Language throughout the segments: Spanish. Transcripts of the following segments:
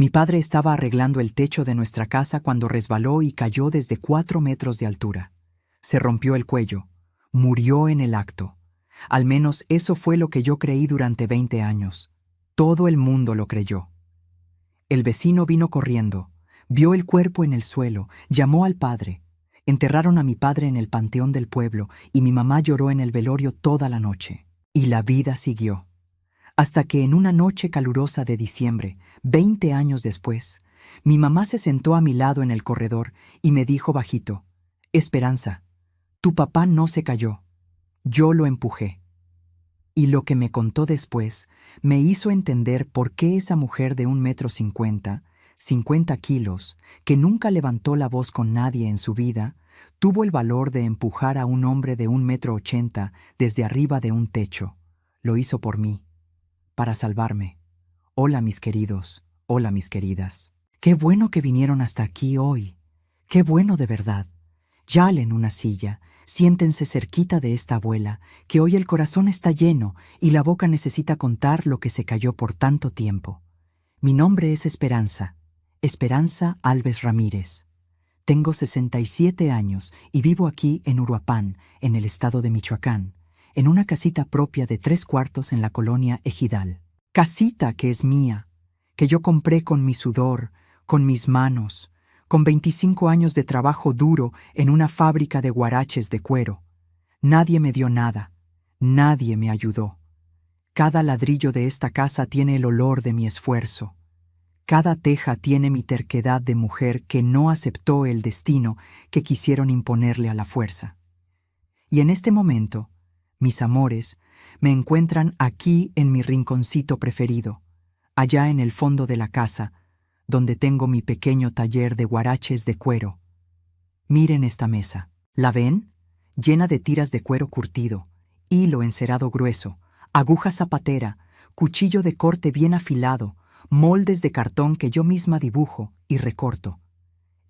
Mi padre estaba arreglando el techo de nuestra casa cuando resbaló y cayó desde 4 metros de altura. Se rompió el cuello. Murió en el acto. Al menos eso fue lo que yo creí durante 20 años. Todo el mundo lo creyó. El vecino vino corriendo, vio el cuerpo en el suelo, llamó al padre. Enterraron a mi padre en el panteón del pueblo y mi mamá lloró en el velorio toda la noche. Y la vida siguió. Hasta que en una noche calurosa de diciembre, 20 años después, mi mamá se sentó a mi lado en el corredor y me dijo bajito: «Esperanza, tu papá no se cayó. Yo lo empujé». Y lo que me contó después me hizo entender por qué esa mujer de 1,50 m, 50 kilos, que nunca levantó la voz con nadie en su vida, tuvo el valor de empujar a un hombre de 1,80 m desde arriba de un techo. Lo hizo por mí, para salvarme. Hola mis queridos, hola mis queridas. Qué bueno que vinieron hasta aquí hoy. Qué bueno de verdad. Yalen una silla, siéntense cerquita de esta abuela, que hoy el corazón está lleno y la boca necesita contar lo que se cayó por tanto tiempo. Mi nombre es Esperanza, Esperanza Alves Ramírez. Tengo 67 años y vivo aquí en Uruapan, en el estado de Michoacán, en una casita propia de 3 cuartos en la colonia Ejidal. Casita que es mía, que yo compré con mi sudor, con mis manos, con 25 años de trabajo duro en una fábrica de huaraches de cuero. Nadie me dio nada, nadie me ayudó. Cada ladrillo de esta casa tiene el olor de mi esfuerzo. Cada teja tiene mi terquedad de mujer que no aceptó el destino que quisieron imponerle a la fuerza. Y en este momento, mis amores, me encuentran aquí en mi rinconcito preferido, allá en el fondo de la casa, donde tengo mi pequeño taller de huaraches de cuero. Miren esta mesa. ¿La ven? Llena de tiras de cuero curtido, hilo encerado grueso, aguja zapatera, cuchillo de corte bien afilado, moldes de cartón que yo misma dibujo y recorto.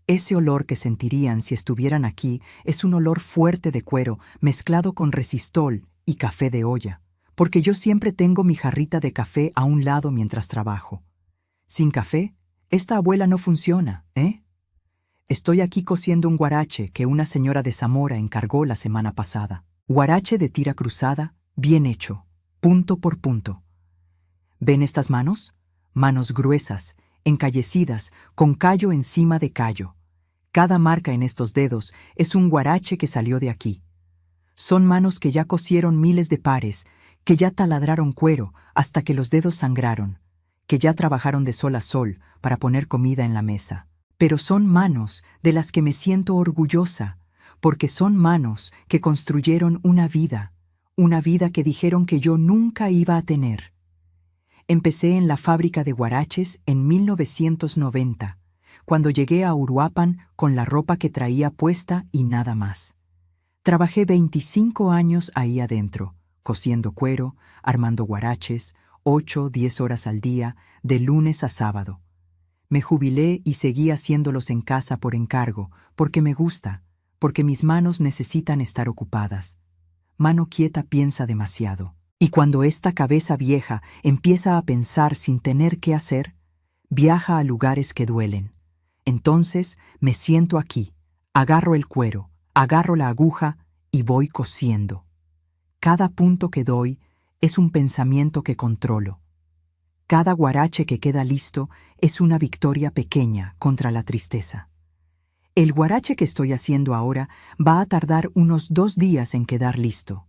Ese olor que sentirían si estuvieran aquí es un olor fuerte de cuero mezclado con resistol y café de olla, porque yo siempre tengo mi jarrita de café a un lado mientras trabajo. Sin café, esta abuela no funciona, ¿eh? Estoy aquí cosiendo un huarache que una señora de Zamora encargó la semana pasada. Huarache de tira cruzada, bien hecho, punto por punto. ¿Ven estas manos? Manos gruesas, encallecidas, con callo encima de callo. Cada marca en estos dedos es un huarache que salió de aquí. Son manos que ya cosieron miles de pares, que ya taladraron cuero hasta que los dedos sangraron, que ya trabajaron de sol a sol para poner comida en la mesa. Pero son manos de las que me siento orgullosa, porque son manos que construyeron una vida que dijeron que yo nunca iba a tener. Empecé en la fábrica de huaraches en 1990, cuando llegué a Uruapan con la ropa que traía puesta y nada más. Trabajé 25 años ahí adentro, cosiendo cuero, armando huaraches, 8-10 horas al día, de lunes a sábado. Me jubilé y seguí haciéndolos en casa por encargo, porque me gusta, porque mis manos necesitan estar ocupadas. Mano quieta piensa demasiado. Y cuando esta cabeza vieja empieza a pensar sin tener qué hacer, viaja a lugares que duelen. Entonces me siento aquí, agarro el cuero, agarro la aguja y voy cosiendo. Cada punto que doy es un pensamiento que controlo. Cada huarache que queda listo es una victoria pequeña contra la tristeza. El huarache que estoy haciendo ahora va a tardar unos 2 días en quedar listo.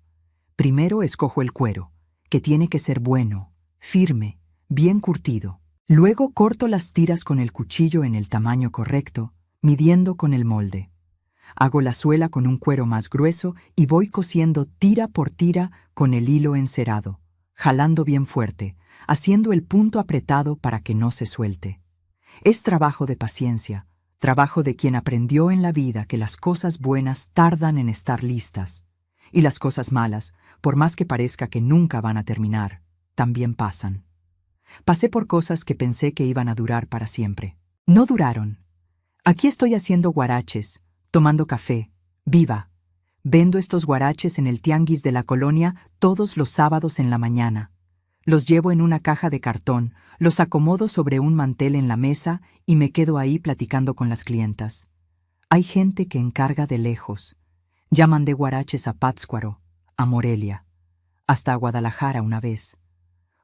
Primero escojo el cuero, que tiene que ser bueno, firme, bien curtido. Luego corto las tiras con el cuchillo en el tamaño correcto, midiendo con el molde. Hago la suela con un cuero más grueso y voy cosiendo tira por tira con el hilo encerado, jalando bien fuerte, haciendo el punto apretado para que no se suelte. Es trabajo de paciencia, trabajo de quien aprendió en la vida que las cosas buenas tardan en estar listas, y las cosas malas, por más que parezca que nunca van a terminar, también pasan. Pasé por cosas que pensé que iban a durar para siempre. No duraron. Aquí estoy haciendo huaraches, tomando café, viva. Vendo estos huaraches en el tianguis de la colonia todos los sábados en la mañana. Los llevo en una caja de cartón, los acomodo sobre un mantel en la mesa y me quedo ahí platicando con las clientas. Hay gente que encarga de lejos. Llaman de Guaraches a Pátzcuaro, a Morelia, hasta a Guadalajara una vez.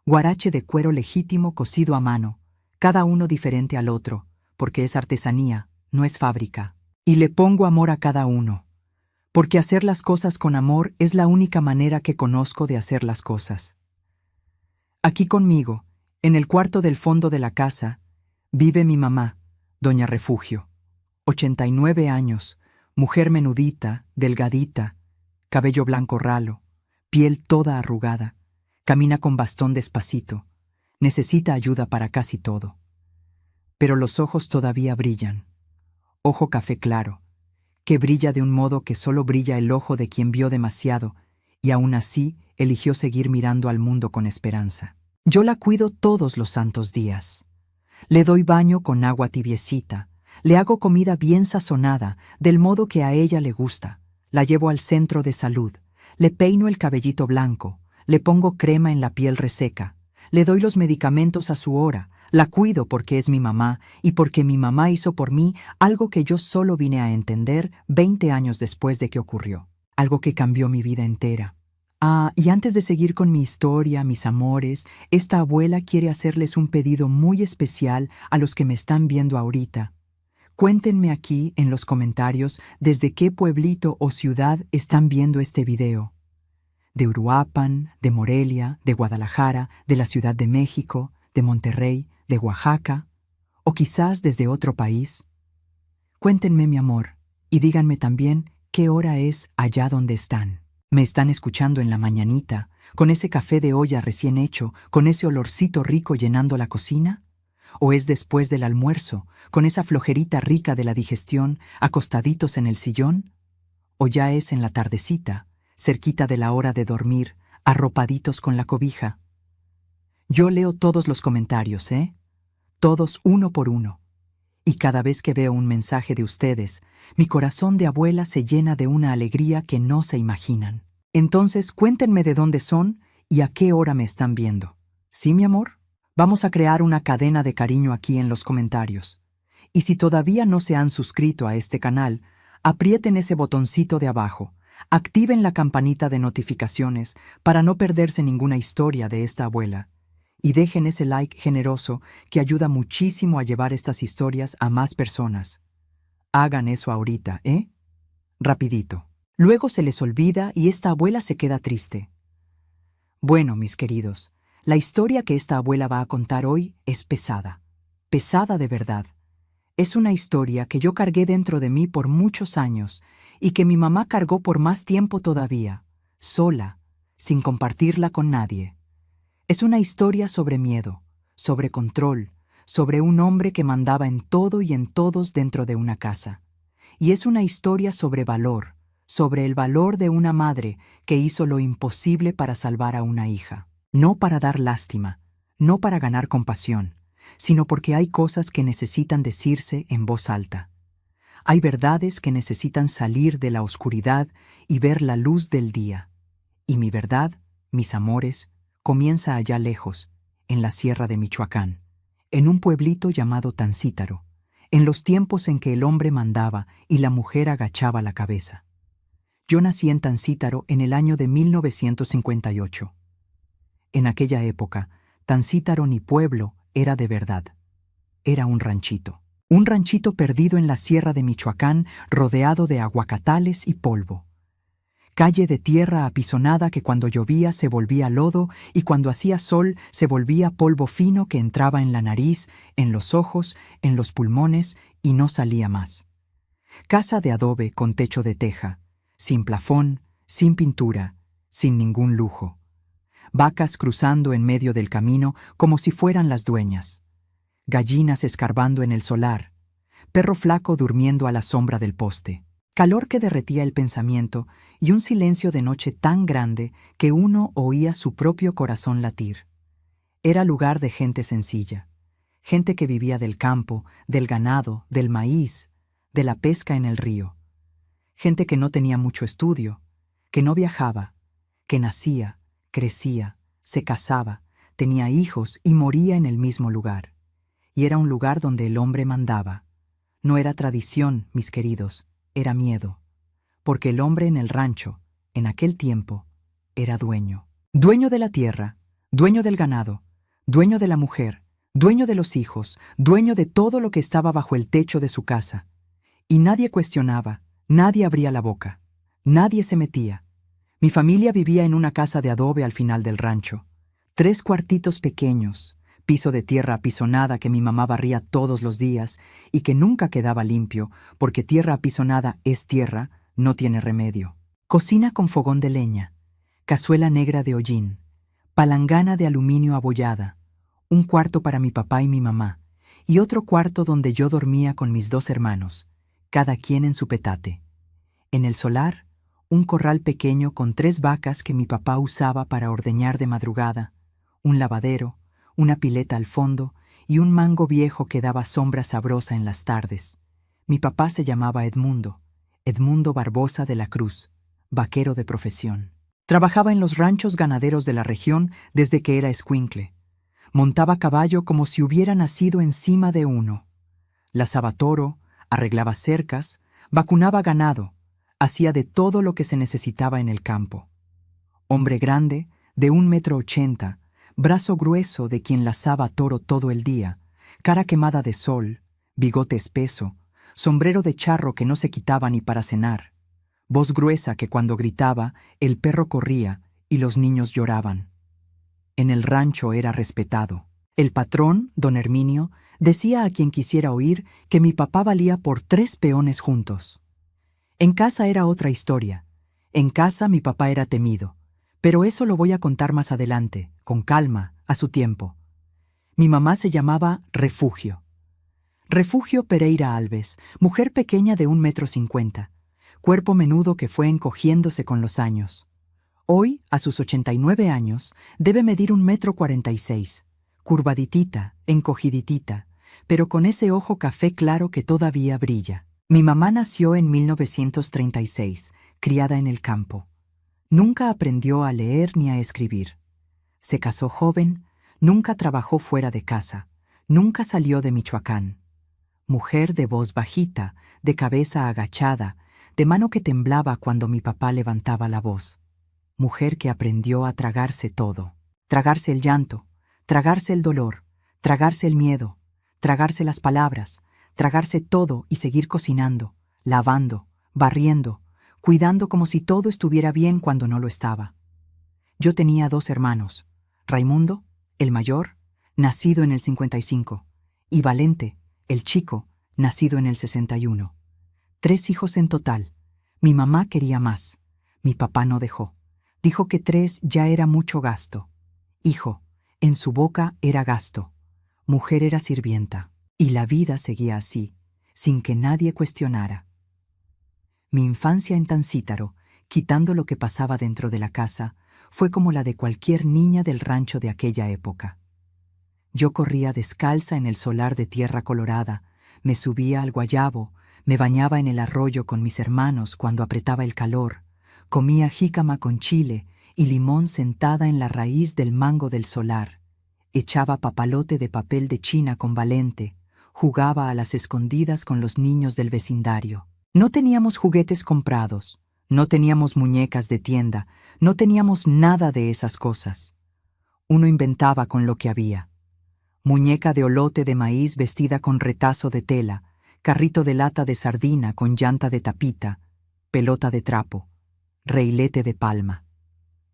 Guarache de cuero legítimo cosido a mano, cada uno diferente al otro, porque es artesanía, no es fábrica. Y le pongo amor a cada uno, porque hacer las cosas con amor es la única manera que conozco de hacer las cosas. Aquí conmigo, en el cuarto del fondo de la casa, vive mi mamá, doña Refugio, 89 años, mujer menudita, delgadita, cabello blanco ralo, piel toda arrugada, camina con bastón despacito, necesita ayuda para casi todo. Pero los ojos todavía brillan, ojo café claro, que brilla de un modo que solo brilla el ojo de quien vio demasiado y aún así eligió seguir mirando al mundo con esperanza. Yo la cuido todos los santos días. Le doy baño con agua tibiecita, le hago comida bien sazonada, del modo que a ella le gusta, la llevo al centro de salud, le peino el cabellito blanco, le pongo crema en la piel reseca, le doy los medicamentos a su hora, la cuido porque es mi mamá y porque mi mamá hizo por mí algo que yo solo vine a entender 20 años después de que ocurrió, algo que cambió mi vida entera. Y antes de seguir con mi historia, mis amores, esta abuela quiere hacerles un pedido muy especial a los que me están viendo ahorita. Cuéntenme aquí en los comentarios desde qué pueblito o ciudad están viendo este video. De Uruapan, de Morelia, de Guadalajara, de la Ciudad de México, de Monterrey, de Oaxaca, o quizás desde otro país. Cuéntenme, mi amor, y díganme también qué hora es allá donde están. ¿Me están escuchando en la mañanita, con ese café de olla recién hecho, con ese olorcito rico llenando la cocina? ¿O es después del almuerzo, con esa flojerita rica de la digestión, acostaditos en el sillón? ¿O ya es en la tardecita, cerquita de la hora de dormir, arropaditos con la cobija? Yo leo todos los comentarios, Todos uno por uno. Y cada vez que veo un mensaje de ustedes, mi corazón de abuela se llena de una alegría que no se imaginan. Entonces, cuéntenme de dónde son y a qué hora me están viendo. ¿Sí, mi amor? Vamos a crear una cadena de cariño aquí en los comentarios. Y si todavía no se han suscrito a este canal, aprieten ese botoncito de abajo, activen la campanita de notificaciones para no perderse ninguna historia de esta abuela. Y dejen ese like generoso que ayuda muchísimo a llevar estas historias a más personas. Hagan eso ahorita, Rapidito. Luego se les olvida y esta abuela se queda triste. Bueno, mis queridos, la historia que esta abuela va a contar hoy es pesada. Pesada de verdad. Es una historia que yo cargué dentro de mí por muchos años y que mi mamá cargó por más tiempo todavía, sola, sin compartirla con nadie. Es una historia sobre miedo, sobre control, sobre un hombre que mandaba en todo y en todos dentro de una casa. Y es una historia sobre valor, sobre el valor de una madre que hizo lo imposible para salvar a una hija. No para dar lástima, no para ganar compasión, sino porque hay cosas que necesitan decirse en voz alta. Hay verdades que necesitan salir de la oscuridad y ver la luz del día. Y mi verdad, mis amores, comienza allá lejos, en la sierra de Michoacán, en un pueblito llamado Tancítaro, en los tiempos en que el hombre mandaba y la mujer agachaba la cabeza. Yo nací en Tancítaro en el año de 1958. En aquella época, Tancítaro ni pueblo era de verdad. Era un ranchito perdido en la sierra de Michoacán, rodeado de aguacatales y polvo. Calle de tierra apisonada que cuando llovía se volvía lodo y cuando hacía sol se volvía polvo fino que entraba en la nariz, en los ojos, en los pulmones y no salía más. Casa de adobe con techo de teja, sin plafón, sin pintura, sin ningún lujo. Vacas cruzando en medio del camino como si fueran las dueñas. Gallinas escarbando en el solar. Perro flaco durmiendo a la sombra del poste. Calor que derretía el pensamiento y un silencio de noche tan grande que uno oía su propio corazón latir. Era lugar de gente sencilla, gente que vivía del campo, del ganado, del maíz, de la pesca en el río. Gente que no tenía mucho estudio, que no viajaba, que nacía, crecía, se casaba, tenía hijos y moría en el mismo lugar. Y era un lugar donde el hombre mandaba. No era tradición, mis queridos, era miedo. Porque el hombre en el rancho, en aquel tiempo, era dueño. Dueño de la tierra, dueño del ganado, dueño de la mujer, dueño de los hijos, dueño de todo lo que estaba bajo el techo de su casa. Y nadie cuestionaba, nadie abría la boca, nadie se metía. Mi familia vivía en una casa de adobe al final del rancho. 3 cuartitos pequeños, piso de tierra apisonada que mi mamá barría todos los días y que nunca quedaba limpio, porque tierra apisonada es tierra, no tiene remedio. Cocina con fogón de leña, cazuela negra de hollín, palangana de aluminio abollada, un cuarto para mi papá y mi mamá, y otro cuarto donde yo dormía con mis 2 hermanos, cada quien en su petate. En el solar, un corral pequeño con 3 vacas que mi papá usaba para ordeñar de madrugada, un lavadero, una pileta al fondo y un mango viejo que daba sombra sabrosa en las tardes. Mi papá se llamaba Edmundo Barbosa de la Cruz, vaquero de profesión. Trabajaba en los ranchos ganaderos de la región desde que era escuincle. Montaba caballo como si hubiera nacido encima de uno. Lazaba toro, arreglaba cercas, vacunaba ganado, hacía de todo lo que se necesitaba en el campo. Hombre grande, de 1,80 m, brazo grueso de quien lazaba toro todo el día, cara quemada de sol, bigote espeso, sombrero de charro que no se quitaba ni para cenar, voz gruesa que cuando gritaba el perro corría y los niños lloraban. En el rancho era respetado. El patrón, don Herminio, decía a quien quisiera oír que mi papá valía por 3 peones juntos. En casa era otra historia. En casa mi papá era temido, pero eso lo voy a contar más adelante, con calma, a su tiempo. Mi mamá se llamaba Refugio. Refugio Pereira Alves, mujer pequeña de 1,50 m, cuerpo menudo que fue encogiéndose con los años. Hoy, a sus 89 años, debe medir 1,46 m, curvaditita, encogiditita, pero con ese ojo café claro que todavía brilla. Mi mamá nació en 1936, criada en el campo. Nunca aprendió a leer ni a escribir. Se casó joven, nunca trabajó fuera de casa, nunca salió de Michoacán. Mujer de voz bajita, de cabeza agachada, de mano que temblaba cuando mi papá levantaba la voz. Mujer que aprendió a tragarse todo. Tragarse el llanto, tragarse el dolor, tragarse el miedo, tragarse las palabras, tragarse todo y seguir cocinando, lavando, barriendo, cuidando como si todo estuviera bien cuando no lo estaba. Yo tenía 2 hermanos, Raimundo, el mayor, nacido en el 55, y Valente, el chico, nacido en el 61. 3 hijos en total. Mi mamá quería más. Mi papá no dejó. Dijo que 3 ya era mucho gasto. Hijo, en su boca era gasto. Mujer era sirvienta. Y la vida seguía así, sin que nadie cuestionara. Mi infancia en Tancítaro, quitando lo que pasaba dentro de la casa, fue como la de cualquier niña del rancho de aquella época. Yo corría descalza en el solar de tierra colorada, me subía al guayabo, me bañaba en el arroyo con mis hermanos cuando apretaba el calor, comía jícama con chile y limón sentada en la raíz del mango del solar, echaba papalote de papel de China con Valente, jugaba a las escondidas con los niños del vecindario. No teníamos juguetes comprados, no teníamos muñecas de tienda, no teníamos nada de esas cosas. Uno inventaba con lo que había. Muñeca de olote de maíz vestida con retazo de tela, carrito de lata de sardina con llanta de tapita, pelota de trapo, reilete de palma.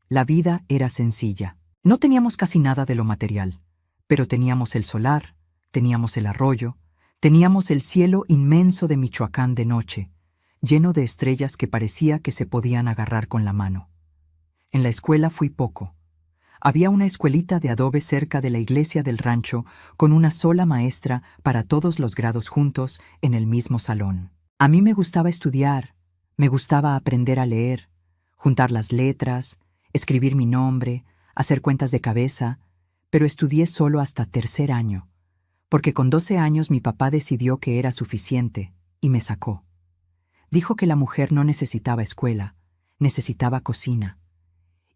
La vida era sencilla. No teníamos casi nada de lo material, pero teníamos el solar, teníamos el arroyo, teníamos el cielo inmenso de Michoacán de noche, lleno de estrellas que parecía que se podían agarrar con la mano. En la escuela fui poco. Había una escuelita de adobe cerca de la iglesia del rancho con una sola maestra para todos los grados juntos en el mismo salón. A mí me gustaba estudiar, me gustaba aprender a leer, juntar las letras, escribir mi nombre, hacer cuentas de cabeza, pero estudié solo hasta 3er año, porque con 12 años mi papá decidió que era suficiente y me sacó. Dijo que la mujer no necesitaba escuela, necesitaba cocina.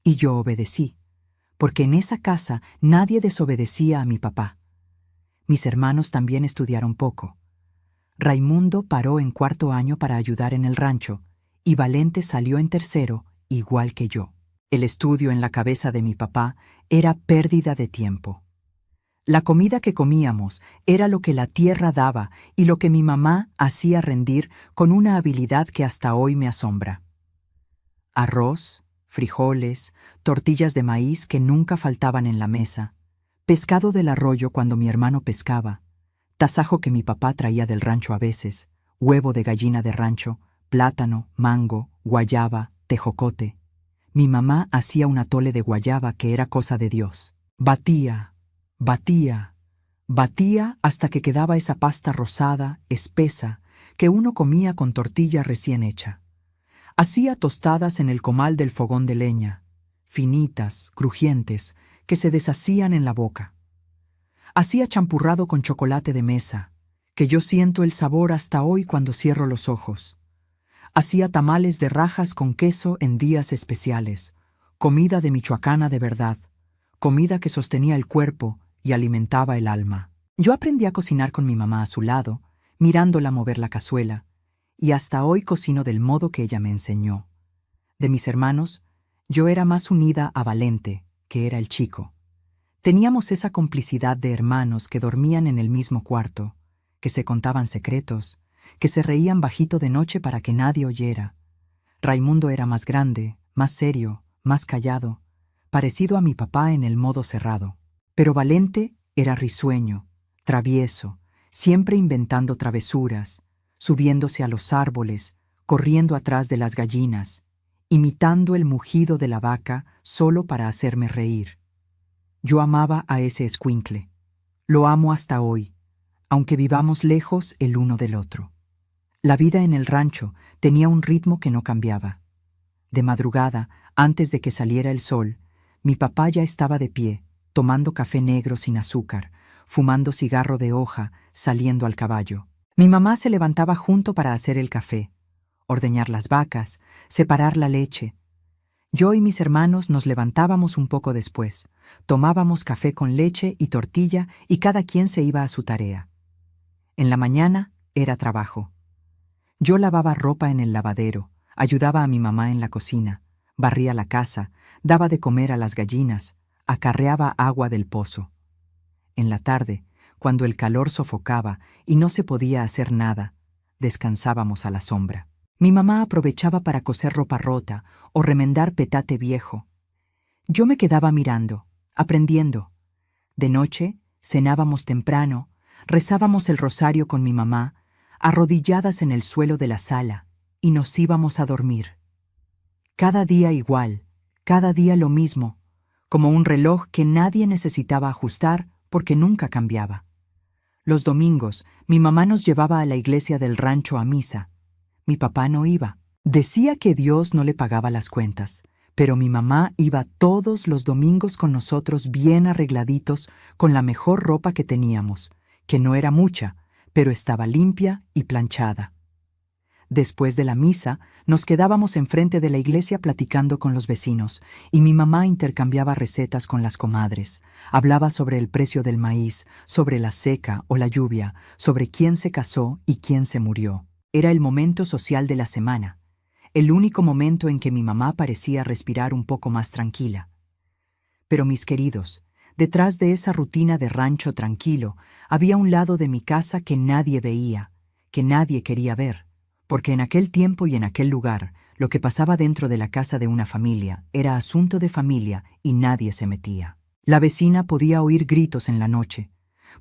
Y yo obedecí, porque en esa casa nadie desobedecía a mi papá. Mis hermanos también estudiaron poco. Raimundo paró en cuarto año para ayudar en el rancho, y Valente salió en tercero, igual que yo. El estudio en la cabeza de mi papá era pérdida de tiempo. La comida que comíamos era lo que la tierra daba y lo que mi mamá hacía rendir con una habilidad que hasta hoy me asombra. Arroz, frijoles, tortillas de maíz que nunca faltaban en la mesa, pescado del arroyo cuando mi hermano pescaba, tasajo que mi papá traía del rancho a veces, huevo de gallina de rancho, plátano, mango, guayaba, tejocote. Mi mamá hacía un atole de guayaba que era cosa de Dios. Batía hasta que quedaba esa pasta rosada, espesa, que uno comía con tortilla recién hecha. Hacía tostadas en el comal del fogón de leña, finitas, crujientes, que se deshacían en la boca. Hacía champurrado con chocolate de mesa, que yo siento el sabor hasta hoy cuando cierro los ojos. Hacía tamales de rajas con queso en días especiales, comida de michoacana de verdad, comida que sostenía el cuerpo y alimentaba el alma. Yo aprendí a cocinar con mi mamá a su lado, mirándola mover la cazuela, y hasta hoy cocino del modo que ella me enseñó. De mis hermanos, yo era más unida a Valente, que era el chico. Teníamos esa complicidad de hermanos que dormían en el mismo cuarto, que se contaban secretos, que se reían bajito de noche para que nadie oyera. Raimundo era más grande, más serio, más callado, parecido a mi papá en el modo cerrado. Pero Valente era risueño, travieso, siempre inventando travesuras, subiéndose a los árboles, corriendo atrás de las gallinas, imitando el mugido de la vaca solo para hacerme reír. Yo amaba a ese escuincle. Lo amo hasta hoy, aunque vivamos lejos el uno del otro. La vida en el rancho tenía un ritmo que no cambiaba. De madrugada, antes de que saliera el sol, mi papá ya estaba de pie, tomando café negro sin azúcar, fumando cigarro de hoja, saliendo al caballo. Mi mamá se levantaba junto para hacer el café, ordeñar las vacas, separar la leche. Yo y mis hermanos nos levantábamos un poco después, tomábamos café con leche y tortilla y cada quien se iba a su tarea. En la mañana era trabajo. Yo lavaba ropa en el lavadero, ayudaba a mi mamá en la cocina, barría la casa, daba de comer a las gallinas, acarreaba agua del pozo. En la tarde, cuando el calor sofocaba y no se podía hacer nada, descansábamos a la sombra. Mi mamá aprovechaba para coser ropa rota o remendar petate viejo. Yo me quedaba mirando, aprendiendo. De noche, cenábamos temprano, rezábamos el rosario con mi mamá, arrodilladas en el suelo de la sala, y nos íbamos a dormir. Cada día igual, cada día lo mismo, como un reloj que nadie necesitaba ajustar porque nunca cambiaba. Los domingos, mi mamá nos llevaba a la iglesia del rancho a misa. Mi papá no iba. Decía que Dios no le pagaba las cuentas, pero mi mamá iba todos los domingos con nosotros bien arregladitos, con la mejor ropa que teníamos, que no era mucha, pero estaba limpia y planchada. Después de la misa, nos quedábamos enfrente de la iglesia platicando con los vecinos, y mi mamá intercambiaba recetas con las comadres. Hablaba sobre el precio del maíz, sobre la seca o la lluvia, sobre quién se casó y quién se murió. Era el momento social de la semana, el único momento en que mi mamá parecía respirar un poco más tranquila. Pero mis queridos, detrás de esa rutina de rancho tranquilo, había un lado de mi casa que nadie veía, que nadie quería ver. Porque en aquel tiempo y en aquel lugar, lo que pasaba dentro de la casa de una familia era asunto de familia y nadie se metía. La vecina podía oír gritos en la noche,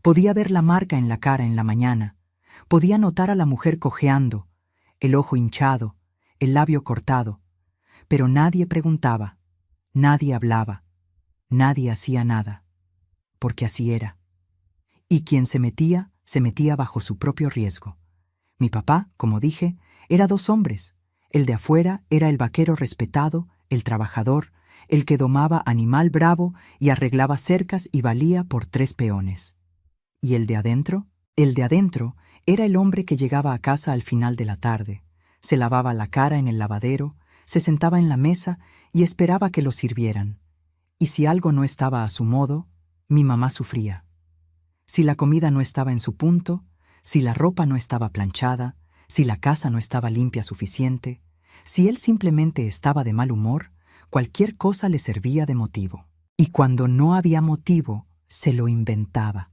podía ver la marca en la cara en la mañana, podía notar a la mujer cojeando, el ojo hinchado, el labio cortado, pero nadie preguntaba, nadie hablaba, nadie hacía nada, porque así era. Y quien se metía bajo su propio riesgo. Mi papá, como dije, era dos hombres. El de afuera era el vaquero respetado, el trabajador, el que domaba animal bravo y arreglaba cercas y valía por 3 peones. ¿Y el de adentro? El de adentro era el hombre que llegaba a casa al final de la tarde, se lavaba la cara en el lavadero, se sentaba en la mesa y esperaba que lo sirvieran. Y si algo no estaba a su modo, mi mamá sufría. Si la comida no estaba en su punto, si la ropa no estaba planchada, si la casa no estaba limpia suficiente, si él simplemente estaba de mal humor, cualquier cosa le servía de motivo. Y cuando no había motivo, se lo inventaba.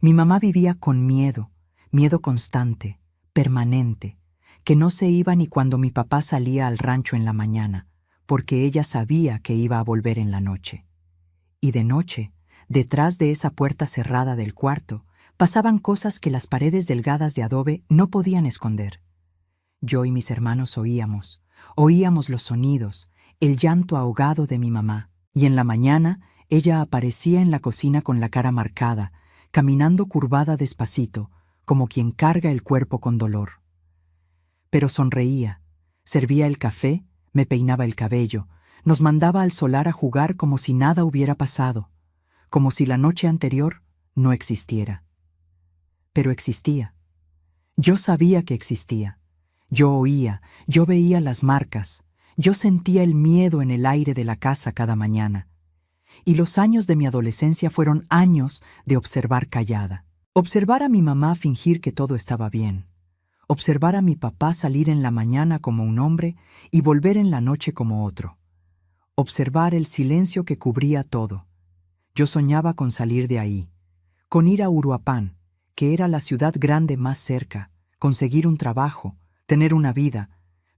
Mi mamá vivía con miedo, miedo constante, permanente, que no se iba ni cuando mi papá salía al rancho en la mañana, porque ella sabía que iba a volver en la noche. Y de noche, detrás de esa puerta cerrada del cuarto, pasaban cosas que las paredes delgadas de adobe no podían esconder. Yo y mis hermanos oíamos los sonidos, el llanto ahogado de mi mamá, y en la mañana ella aparecía en la cocina con la cara marcada, caminando curvada despacito, como quien carga el cuerpo con dolor. Pero sonreía, servía el café, me peinaba el cabello, nos mandaba al solar a jugar como si nada hubiera pasado, como si la noche anterior no existiera. Pero existía. Yo sabía que existía. Yo oía, yo veía las marcas, yo sentía el miedo en el aire de la casa cada mañana. Y los años de mi adolescencia fueron años de observar callada. Observar a mi mamá fingir que todo estaba bien. Observar a mi papá salir en la mañana como un hombre y volver en la noche como otro. Observar el silencio que cubría todo. Yo soñaba con salir de ahí, con ir a Uruapan, que era la ciudad grande más cerca, conseguir un trabajo, tener una vida,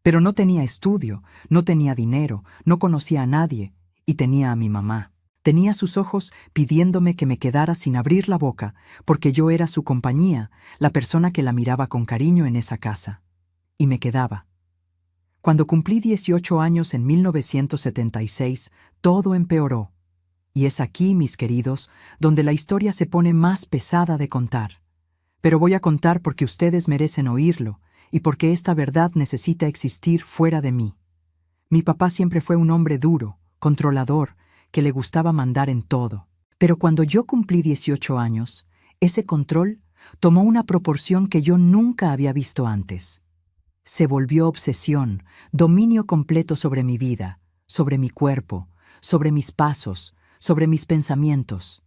pero no tenía estudio, no tenía dinero, no conocía a nadie, y tenía a mi mamá. Tenía sus ojos pidiéndome que me quedara sin abrir la boca, porque yo era su compañía, la persona que la miraba con cariño en esa casa. Y me quedaba. Cuando cumplí 18 años en 1976, todo empeoró. Y es aquí, mis queridos, donde la historia se pone más pesada de contar. Pero voy a contar porque ustedes merecen oírlo, y porque esta verdad necesita existir fuera de mí. Mi papá siempre fue un hombre duro, controlador, que le gustaba mandar en todo. Pero cuando yo cumplí 18 años, ese control tomó una proporción que yo nunca había visto antes. Se volvió obsesión, dominio completo sobre mi vida, sobre mi cuerpo, sobre mis pasos, sobre mis pensamientos.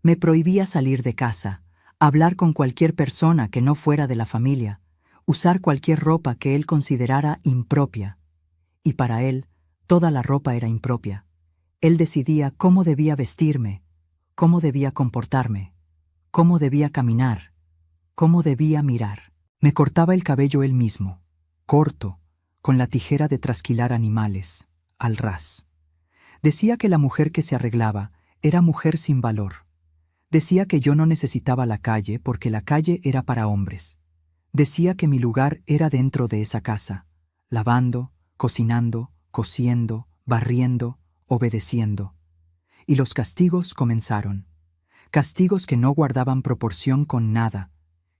Me prohibía salir de casa, hablar con cualquier persona que no fuera de la familia, usar cualquier ropa que él considerara impropia. Y para él, toda la ropa era impropia. Él decidía cómo debía vestirme, cómo debía comportarme, cómo debía caminar, cómo debía mirar. Me cortaba el cabello él mismo, corto, con la tijera de trasquilar animales, al ras. Decía que la mujer que se arreglaba era mujer sin valor. Decía que yo no necesitaba la calle porque la calle era para hombres. Decía que mi lugar era dentro de esa casa, lavando, cocinando, cosiendo, barriendo, obedeciendo. Y los castigos comenzaron. Castigos que no guardaban proporción con nada,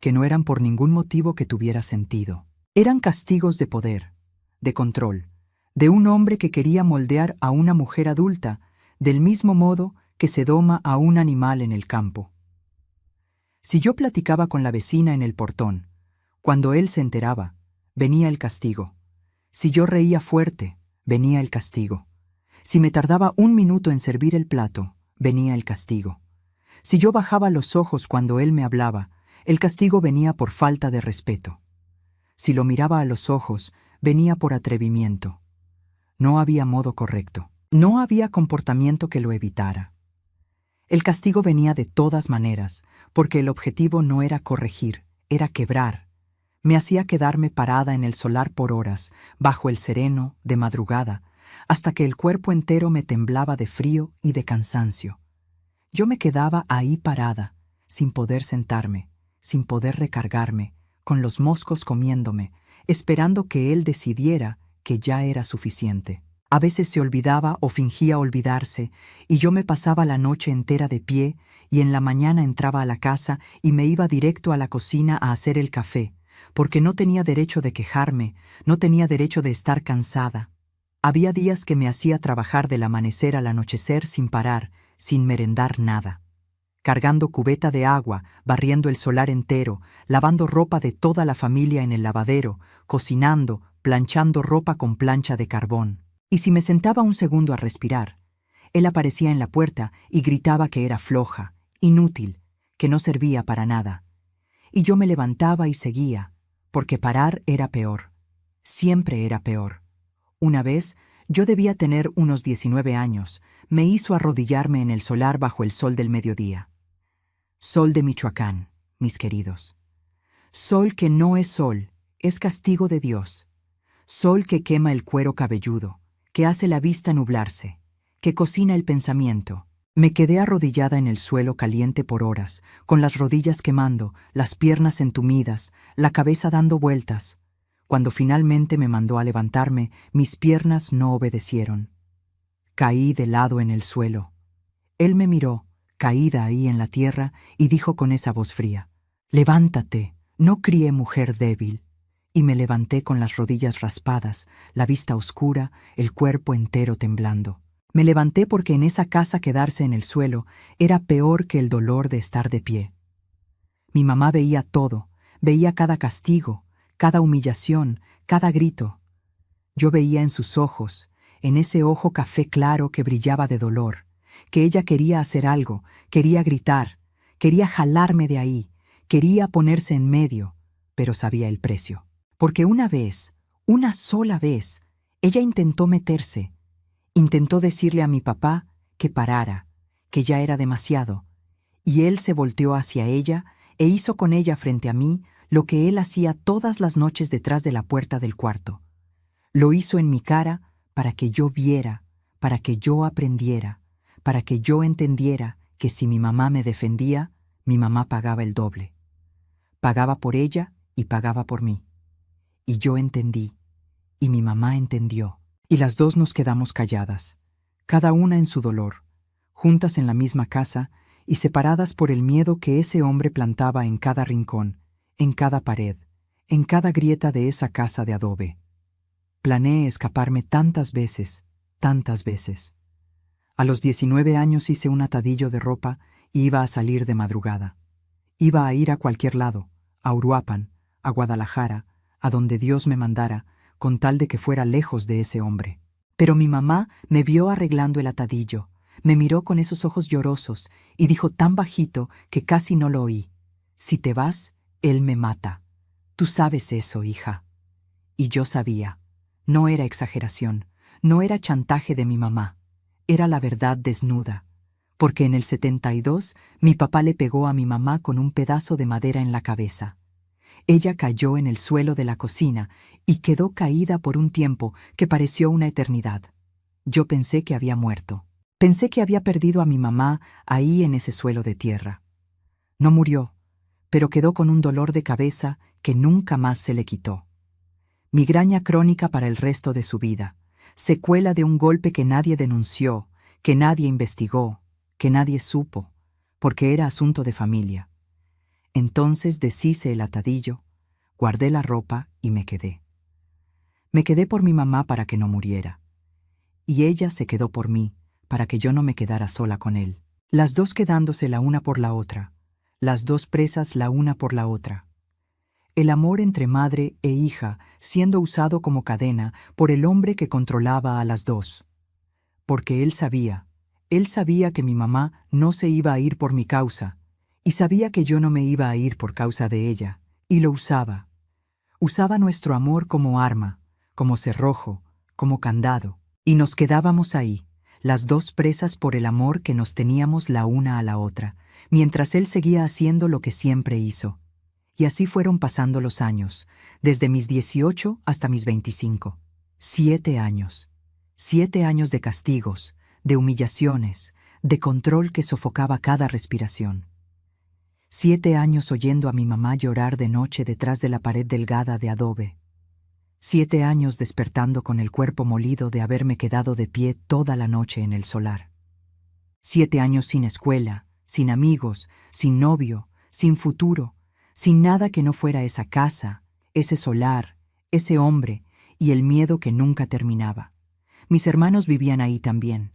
que no eran por ningún motivo que tuviera sentido. Eran castigos de poder, de control, de un hombre que quería moldear a una mujer adulta, del mismo modo que se doma a un animal en el campo. Si yo platicaba con la vecina en el portón, cuando él se enteraba, venía el castigo. Si yo reía fuerte, venía el castigo. Si me tardaba 1 minuto en servir el plato, venía el castigo. Si yo bajaba los ojos cuando él me hablaba, el castigo venía por falta de respeto. Si lo miraba a los ojos, venía por atrevimiento. No había modo correcto. No había comportamiento que lo evitara. El castigo venía de todas maneras, porque el objetivo no era corregir, era quebrar. Me hacía quedarme parada en el solar por horas, bajo el sereno, de madrugada, hasta que el cuerpo entero me temblaba de frío y de cansancio. Yo me quedaba ahí parada, sin poder sentarme, sin poder recargarme, con los moscos comiéndome, esperando que él decidiera que ya era suficiente. A veces se olvidaba o fingía olvidarse, y yo me pasaba la noche entera de pie, y en la mañana entraba a la casa y me iba directo a la cocina a hacer el café, porque no tenía derecho de quejarme, no tenía derecho de estar cansada. Había días que me hacía trabajar del amanecer al anochecer sin parar, sin merendar nada. Cargando cubeta de agua, barriendo el solar entero, lavando ropa de toda la familia en el lavadero, cocinando, planchando ropa con plancha de carbón. Y si me sentaba un segundo a respirar, Él aparecía en la puerta y gritaba que era floja, inútil, que no servía para nada. Y yo me levantaba y seguía, porque parar era peor. Siempre era peor. Una vez, yo debía tener unos 19 años, me hizo arrodillarme en el solar bajo el sol del mediodía. Sol de Michoacán, mis queridos. Sol que no es sol, es castigo de Dios. Sol que quema el cuero cabelludo, que hace la vista nublarse, que cocina el pensamiento. Me quedé arrodillada en el suelo caliente por horas, con las rodillas quemando, las piernas entumidas, la cabeza dando vueltas. Cuando finalmente me mandó a levantarme, mis piernas no obedecieron. Caí de lado en el suelo. Él me miró, caída ahí en la tierra, y dijo con esa voz fría: «Levántate, no crié mujer débil». Y me levanté con las rodillas raspadas, la vista oscura, el cuerpo entero temblando. Me levanté porque en esa casa quedarse en el suelo era peor que el dolor de estar de pie. Mi mamá veía todo, veía cada castigo, cada humillación, cada grito. Yo veía en sus ojos, en ese ojo café claro que brillaba de dolor, que ella quería hacer algo, quería gritar, quería jalarme de ahí, quería ponerse en medio, pero sabía el precio. Porque una vez, una sola vez, ella intentó meterse, intentó decirle a mi papá que parara, que ya era demasiado, y él se volteó hacia ella e hizo con ella frente a mí lo que él hacía todas las noches detrás de la puerta del cuarto. Lo hizo en mi cara para que yo viera, para que yo aprendiera, para que yo entendiera que si mi mamá me defendía, mi mamá pagaba el doble. Pagaba por ella y pagaba por mí. Y yo entendí, y mi mamá entendió, y las dos nos quedamos calladas, cada una en su dolor, juntas en la misma casa y separadas por el miedo que ese hombre plantaba en cada rincón, en cada pared, en cada grieta de esa casa de adobe. Planeé escaparme tantas veces, tantas veces. A los 19 años hice un atadillo de ropa y iba a salir de madrugada. Iba a ir a cualquier lado, a Uruapan, a Guadalajara, a donde Dios me mandara, con tal de que fuera lejos de ese hombre. Pero mi mamá me vio arreglando el atadillo, me miró con esos ojos llorosos y dijo tan bajito que casi no lo oí: «Si te vas, él me mata. Tú sabes eso, hija». Y yo sabía. No era exageración, no era chantaje de mi mamá, era la verdad desnuda, porque en el 72 mi papá le pegó a mi mamá con un pedazo de madera en la cabeza. Ella cayó en el suelo de la cocina y quedó caída por un tiempo que pareció una eternidad. Yo pensé que había muerto. Pensé que había perdido a mi mamá ahí en ese suelo de tierra. No murió, pero quedó con un dolor de cabeza que nunca más se le quitó. Migraña crónica para el resto de su vida, secuela de un golpe que nadie denunció, que nadie investigó, que nadie supo, porque era asunto de familia. Entonces deshice el atadillo, guardé la ropa y me quedé. Me quedé por mi mamá para que no muriera. Y ella se quedó por mí, para que yo no me quedara sola con él. Las dos quedándose la una por la otra, las dos presas la una por la otra. El amor entre madre e hija siendo usado como cadena por el hombre que controlaba a las dos. Porque él sabía que mi mamá no se iba a ir por mi causa, y sabía que yo no me iba a ir por causa de ella, y lo usaba. Usaba nuestro amor como arma, como cerrojo, como candado, y nos quedábamos ahí, las dos presas por el amor que nos teníamos la una a la otra, mientras él seguía haciendo lo que siempre hizo. Y así fueron pasando los años, desde mis 18 hasta mis 25. 7 años. 7 años de castigos, de humillaciones, de control que sofocaba cada respiración. 7 años oyendo a mi mamá llorar de noche detrás de la pared delgada de adobe. 7 años despertando con el cuerpo molido de haberme quedado de pie toda la noche en el solar. 7 años sin escuela, sin amigos, sin novio, sin futuro, sin nada que no fuera esa casa, ese solar, ese hombre y el miedo que nunca terminaba. Mis hermanos vivían ahí también.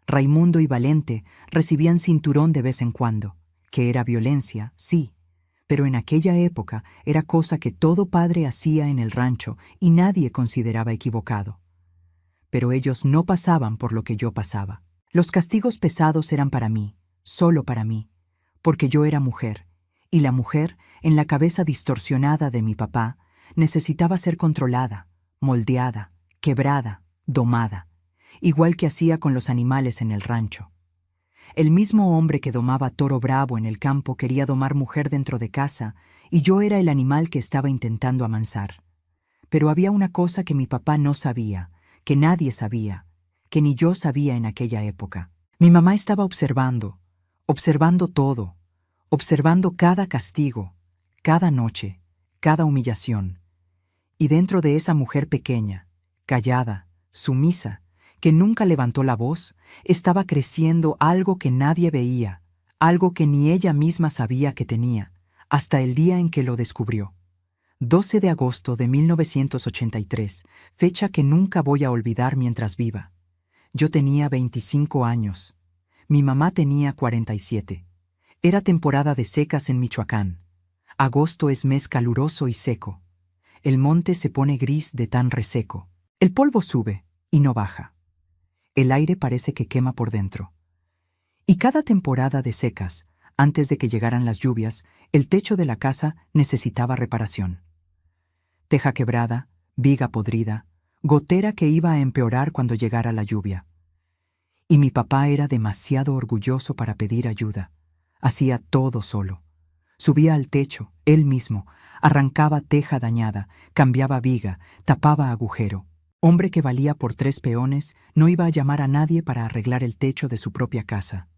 Raimundo y Valente recibían cinturón de vez en cuando, que era violencia, sí, pero en aquella época era cosa que todo padre hacía en el rancho y nadie consideraba equivocado. Pero ellos no pasaban por lo que yo pasaba. Los castigos pesados eran para mí, solo para mí, porque yo era mujer, y la mujer, en la cabeza distorsionada de mi papá, necesitaba ser controlada, moldeada, quebrada, domada, igual que hacía con los animales en el rancho. El mismo hombre que domaba toro bravo en el campo quería domar mujer dentro de casa, y yo era el animal que estaba intentando amansar. Pero había una cosa que mi papá no sabía, que nadie sabía, que ni yo sabía en aquella época. Mi mamá estaba observando todo, observando cada castigo, cada noche, cada humillación. Y dentro de esa mujer pequeña, callada, sumisa, que nunca levantó la voz, estaba creciendo algo que nadie veía, algo que ni ella misma sabía que tenía, hasta el día en que lo descubrió. 12 de agosto de 1983, fecha que nunca voy a olvidar mientras viva. Yo tenía 25 años. Mi mamá tenía 47. Era temporada de secas en Michoacán. Agosto es mes caluroso y seco. El monte se pone gris de tan reseco. El polvo sube y no baja. El aire parece que quema por dentro. Y cada temporada de secas, antes de que llegaran las lluvias, el techo de la casa necesitaba reparación. Teja quebrada, viga podrida, gotera que iba a empeorar cuando llegara la lluvia. Y mi papá era demasiado orgulloso para pedir ayuda. Hacía todo solo. Subía al techo, él mismo, arrancaba teja dañada, cambiaba viga, tapaba agujero. Hombre que valía por 3 peones, no iba a llamar a nadie para arreglar el techo de su propia casa.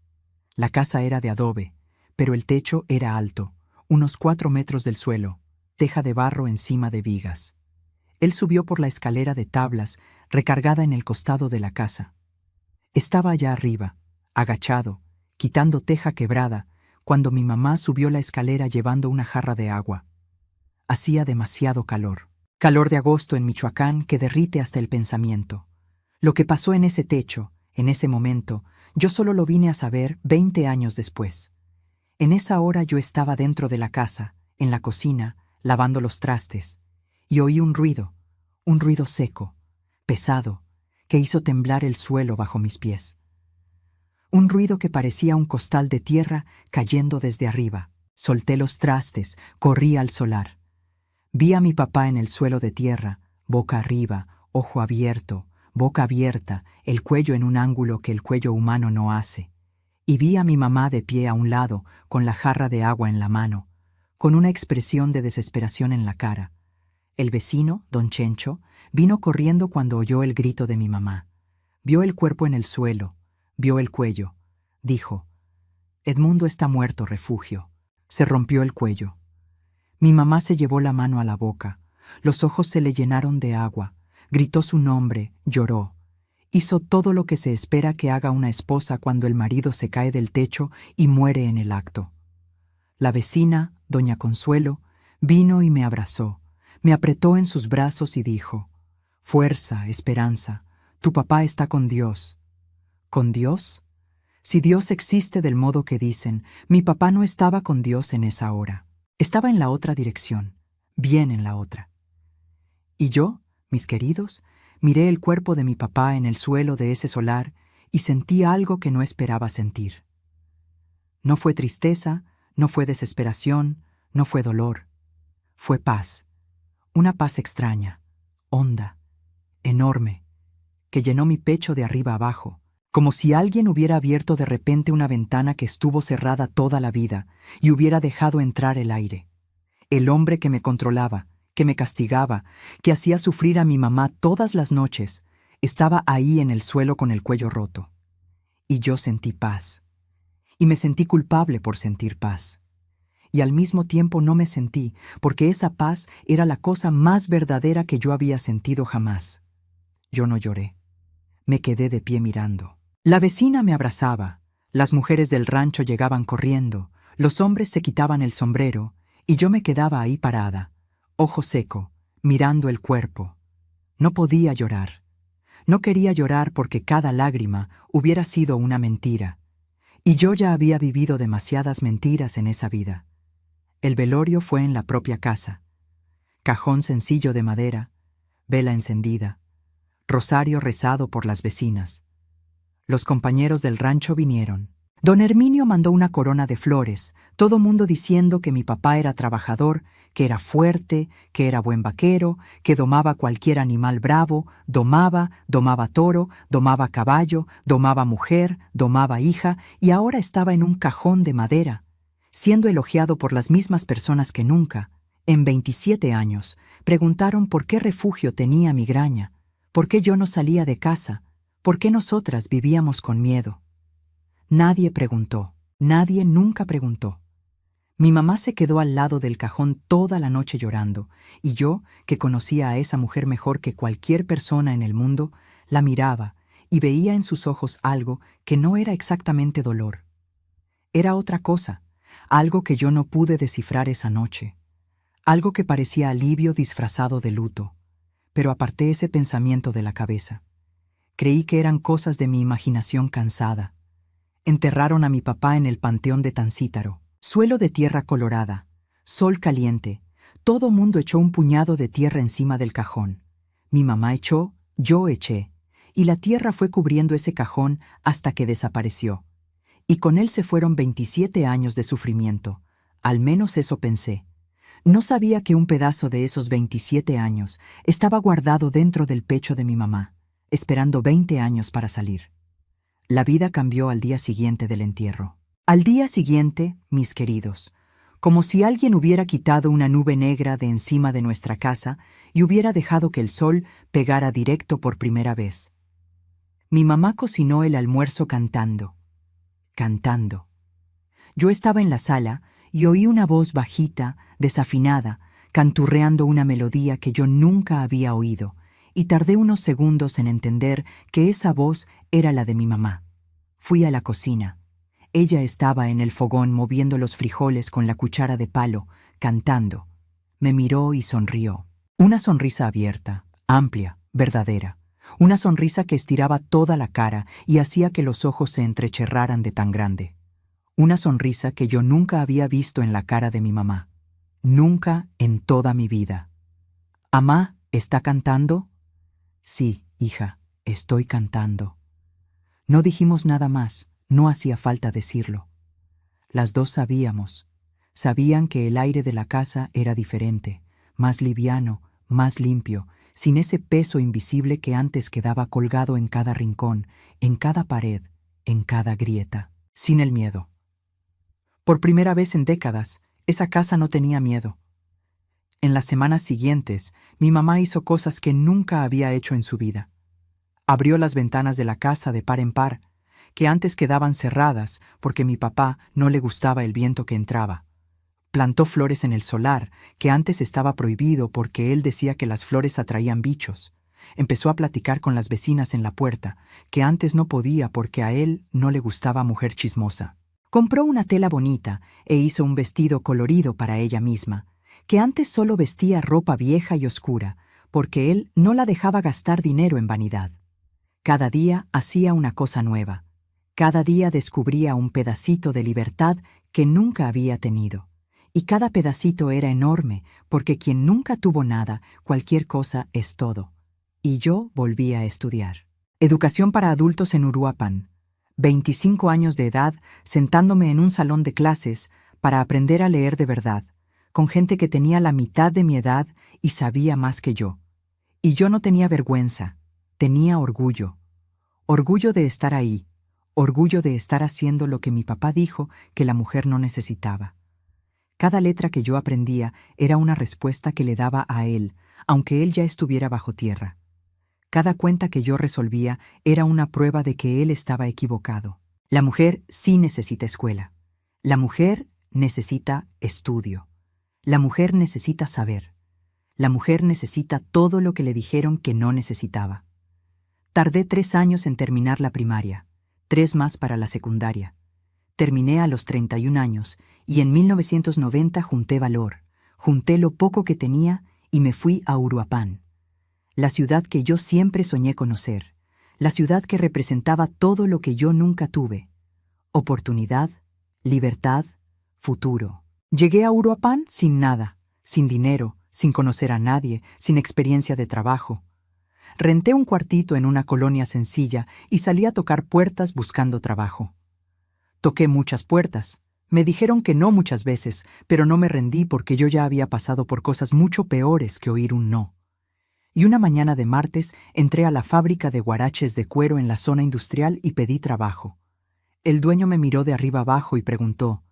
La casa era de adobe, pero el techo era alto, unos 4 metros del suelo, teja de barro encima de vigas. Él subió por la escalera de tablas, recargada en el costado de la casa. Estaba allá arriba, agachado, quitando teja quebrada, cuando mi mamá subió la escalera llevando una jarra de agua. Hacía demasiado calor. Calor de agosto en Michoacán que derrite hasta el pensamiento. Lo que pasó en ese techo, en ese momento, yo solo lo vine a saber 20 años después. En esa hora yo estaba dentro de la casa, en la cocina, lavando los trastes, y oí un ruido seco, pesado, que hizo temblar el suelo bajo mis pies. Un ruido que parecía un costal de tierra cayendo desde arriba. Solté los trastes, corrí al solar. Vi a mi papá en el suelo de tierra, boca arriba, ojo abierto, boca abierta, el cuello en un ángulo que el cuello humano no hace. Y vi a mi mamá de pie a un lado, con la jarra de agua en la mano, con una expresión de desesperación en la cara. El vecino, don Chencho, vino corriendo cuando oyó el grito de mi mamá. Vio el cuerpo en el suelo, vio el cuello. Dijo: «Edmundo está muerto, refugio». Se rompió el cuello. Mi mamá se llevó la mano a la boca, los ojos se le llenaron de agua, gritó su nombre, lloró. Hizo todo lo que se espera que haga una esposa cuando el marido se cae del techo y muere en el acto. La vecina, doña Consuelo, vino y me abrazó, me apretó en sus brazos y dijo: «Fuerza, esperanza, tu papá está con Dios». ¿Con Dios? Si Dios existe del modo que dicen, mi papá no estaba con Dios en esa hora. Estaba en la otra dirección, bien en la otra. Y yo, mis queridos, miré el cuerpo de mi papá en el suelo de ese solar y sentí algo que no esperaba sentir. No fue tristeza, no fue desesperación, no fue dolor. Fue paz, una paz extraña, honda, enorme, que llenó mi pecho de arriba abajo, como si alguien hubiera abierto de repente una ventana que estuvo cerrada toda la vida y hubiera dejado entrar el aire. El hombre que me controlaba, que me castigaba, que hacía sufrir a mi mamá todas las noches, estaba ahí en el suelo con el cuello roto. Y yo sentí paz. Y me sentí culpable por sentir paz. Y al mismo tiempo no me sentí, porque esa paz era la cosa más verdadera que yo había sentido jamás. Yo no lloré. Me quedé de pie mirando. La vecina me abrazaba, las mujeres del rancho llegaban corriendo, los hombres se quitaban el sombrero, y yo me quedaba ahí parada, ojo seco, mirando el cuerpo. No podía llorar. No quería llorar porque cada lágrima hubiera sido una mentira, y yo ya había vivido demasiadas mentiras en esa vida. El velorio fue en la propia casa. Cajón sencillo de madera, vela encendida, rosario rezado por las vecinas. Los compañeros del rancho vinieron. Don Herminio mandó una corona de flores, todo mundo diciendo que mi papá era trabajador, que era fuerte, que era buen vaquero, que domaba cualquier animal bravo, domaba toro, domaba caballo, domaba mujer, domaba hija, y ahora estaba en un cajón de madera, siendo elogiado por las mismas personas que nunca. En 27 años, preguntaron por qué refugio tenía migraña, por qué yo no salía de casa, por qué nosotras vivíamos con miedo. Nadie preguntó, nadie nunca preguntó. Mi mamá se quedó al lado del cajón toda la noche llorando, y yo, que conocía a esa mujer mejor que cualquier persona en el mundo, la miraba y veía en sus ojos algo que no era exactamente dolor. Era otra cosa, algo que yo no pude descifrar esa noche, algo que parecía alivio disfrazado de luto, pero aparté ese pensamiento de la cabeza. Creí que eran cosas de mi imaginación cansada. Enterraron a mi papá en el panteón de Tancítaro. Suelo de tierra colorada, sol caliente, todo mundo echó un puñado de tierra encima del cajón. Mi mamá echó, yo eché, y la tierra fue cubriendo ese cajón hasta que desapareció. Y con él se fueron 27 años de sufrimiento, al menos eso pensé. No sabía que un pedazo de esos 27 años estaba guardado dentro del pecho de mi mamá, esperando 20 años para salir. La vida cambió al día siguiente del entierro. Al día siguiente, mis queridos, como si alguien hubiera quitado una nube negra de encima de nuestra casa y hubiera dejado que el sol pegara directo por primera vez. Mi mamá cocinó el almuerzo cantando. Yo estaba en la sala y oí una voz bajita, desafinada, canturreando una melodía que yo nunca había oído, y tardé unos segundos en entender que esa voz era la de mi mamá. Fui a la cocina. Ella estaba en el fogón moviendo los frijoles con la cuchara de palo, cantando. Me miró y sonrió. Una sonrisa abierta, amplia, verdadera. Una sonrisa que estiraba toda la cara y hacía que los ojos se entrecerraran de tan grande. Una sonrisa que yo nunca había visto en la cara de mi mamá. Nunca en toda mi vida. «¿Amá, está cantando?» «Sí, hija, estoy cantando». No dijimos nada más, no hacía falta decirlo. Las dos sabían que el aire de la casa era diferente, más liviano, más limpio, sin ese peso invisible que antes quedaba colgado en cada rincón, en cada pared, en cada grieta, sin el miedo. Por primera vez en décadas, esa casa no tenía miedo. En las semanas siguientes, mi mamá hizo cosas que nunca había hecho en su vida. Abrió las ventanas de la casa de par en par, que antes quedaban cerradas porque mi papá no le gustaba el viento que entraba. Plantó flores en el solar, que antes estaba prohibido porque él decía que las flores atraían bichos. Empezó a platicar con las vecinas en la puerta, que antes no podía porque a él no le gustaba mujer chismosa. Compró una tela bonita e hizo un vestido colorido para ella misma, que antes solo vestía ropa vieja y oscura, porque él no la dejaba gastar dinero en vanidad. Cada día hacía una cosa nueva. Cada día descubría un pedacito de libertad que nunca había tenido. Y cada pedacito era enorme, porque quien nunca tuvo nada, cualquier cosa es todo. Y yo volví a estudiar. Educación para adultos en Uruapan. 25 años de edad, sentándome en un salón de clases para aprender a leer de verdad, con gente que tenía la mitad de mi edad y sabía más que yo. Y yo no tenía vergüenza, tenía orgullo. Orgullo de estar ahí, orgullo de estar haciendo lo que mi papá dijo que la mujer no necesitaba. Cada letra que yo aprendía era una respuesta que le daba a él, aunque él ya estuviera bajo tierra. Cada cuenta que yo resolvía era una prueba de que él estaba equivocado. La mujer sí necesita escuela. La mujer necesita estudio. La mujer necesita saber. La mujer necesita todo lo que le dijeron que no necesitaba. Tardé 3 años en terminar la primaria, 3 más para la secundaria. Terminé a los 31 años y en 1990 junté valor, junté lo poco que tenía y me fui a Uruapan, la ciudad que yo siempre soñé conocer, la ciudad que representaba todo lo que yo nunca tuve: oportunidad, libertad, futuro. Llegué a Uruapan sin nada, sin dinero, sin conocer a nadie, sin experiencia de trabajo. Renté un cuartito en una colonia sencilla y salí a tocar puertas buscando trabajo. Toqué muchas puertas. Me dijeron que no muchas veces, pero no me rendí porque yo ya había pasado por cosas mucho peores que oír un no. Y una mañana de martes entré a la fábrica de guaraches de cuero en la zona industrial y pedí trabajo. El dueño me miró de arriba abajo y preguntó,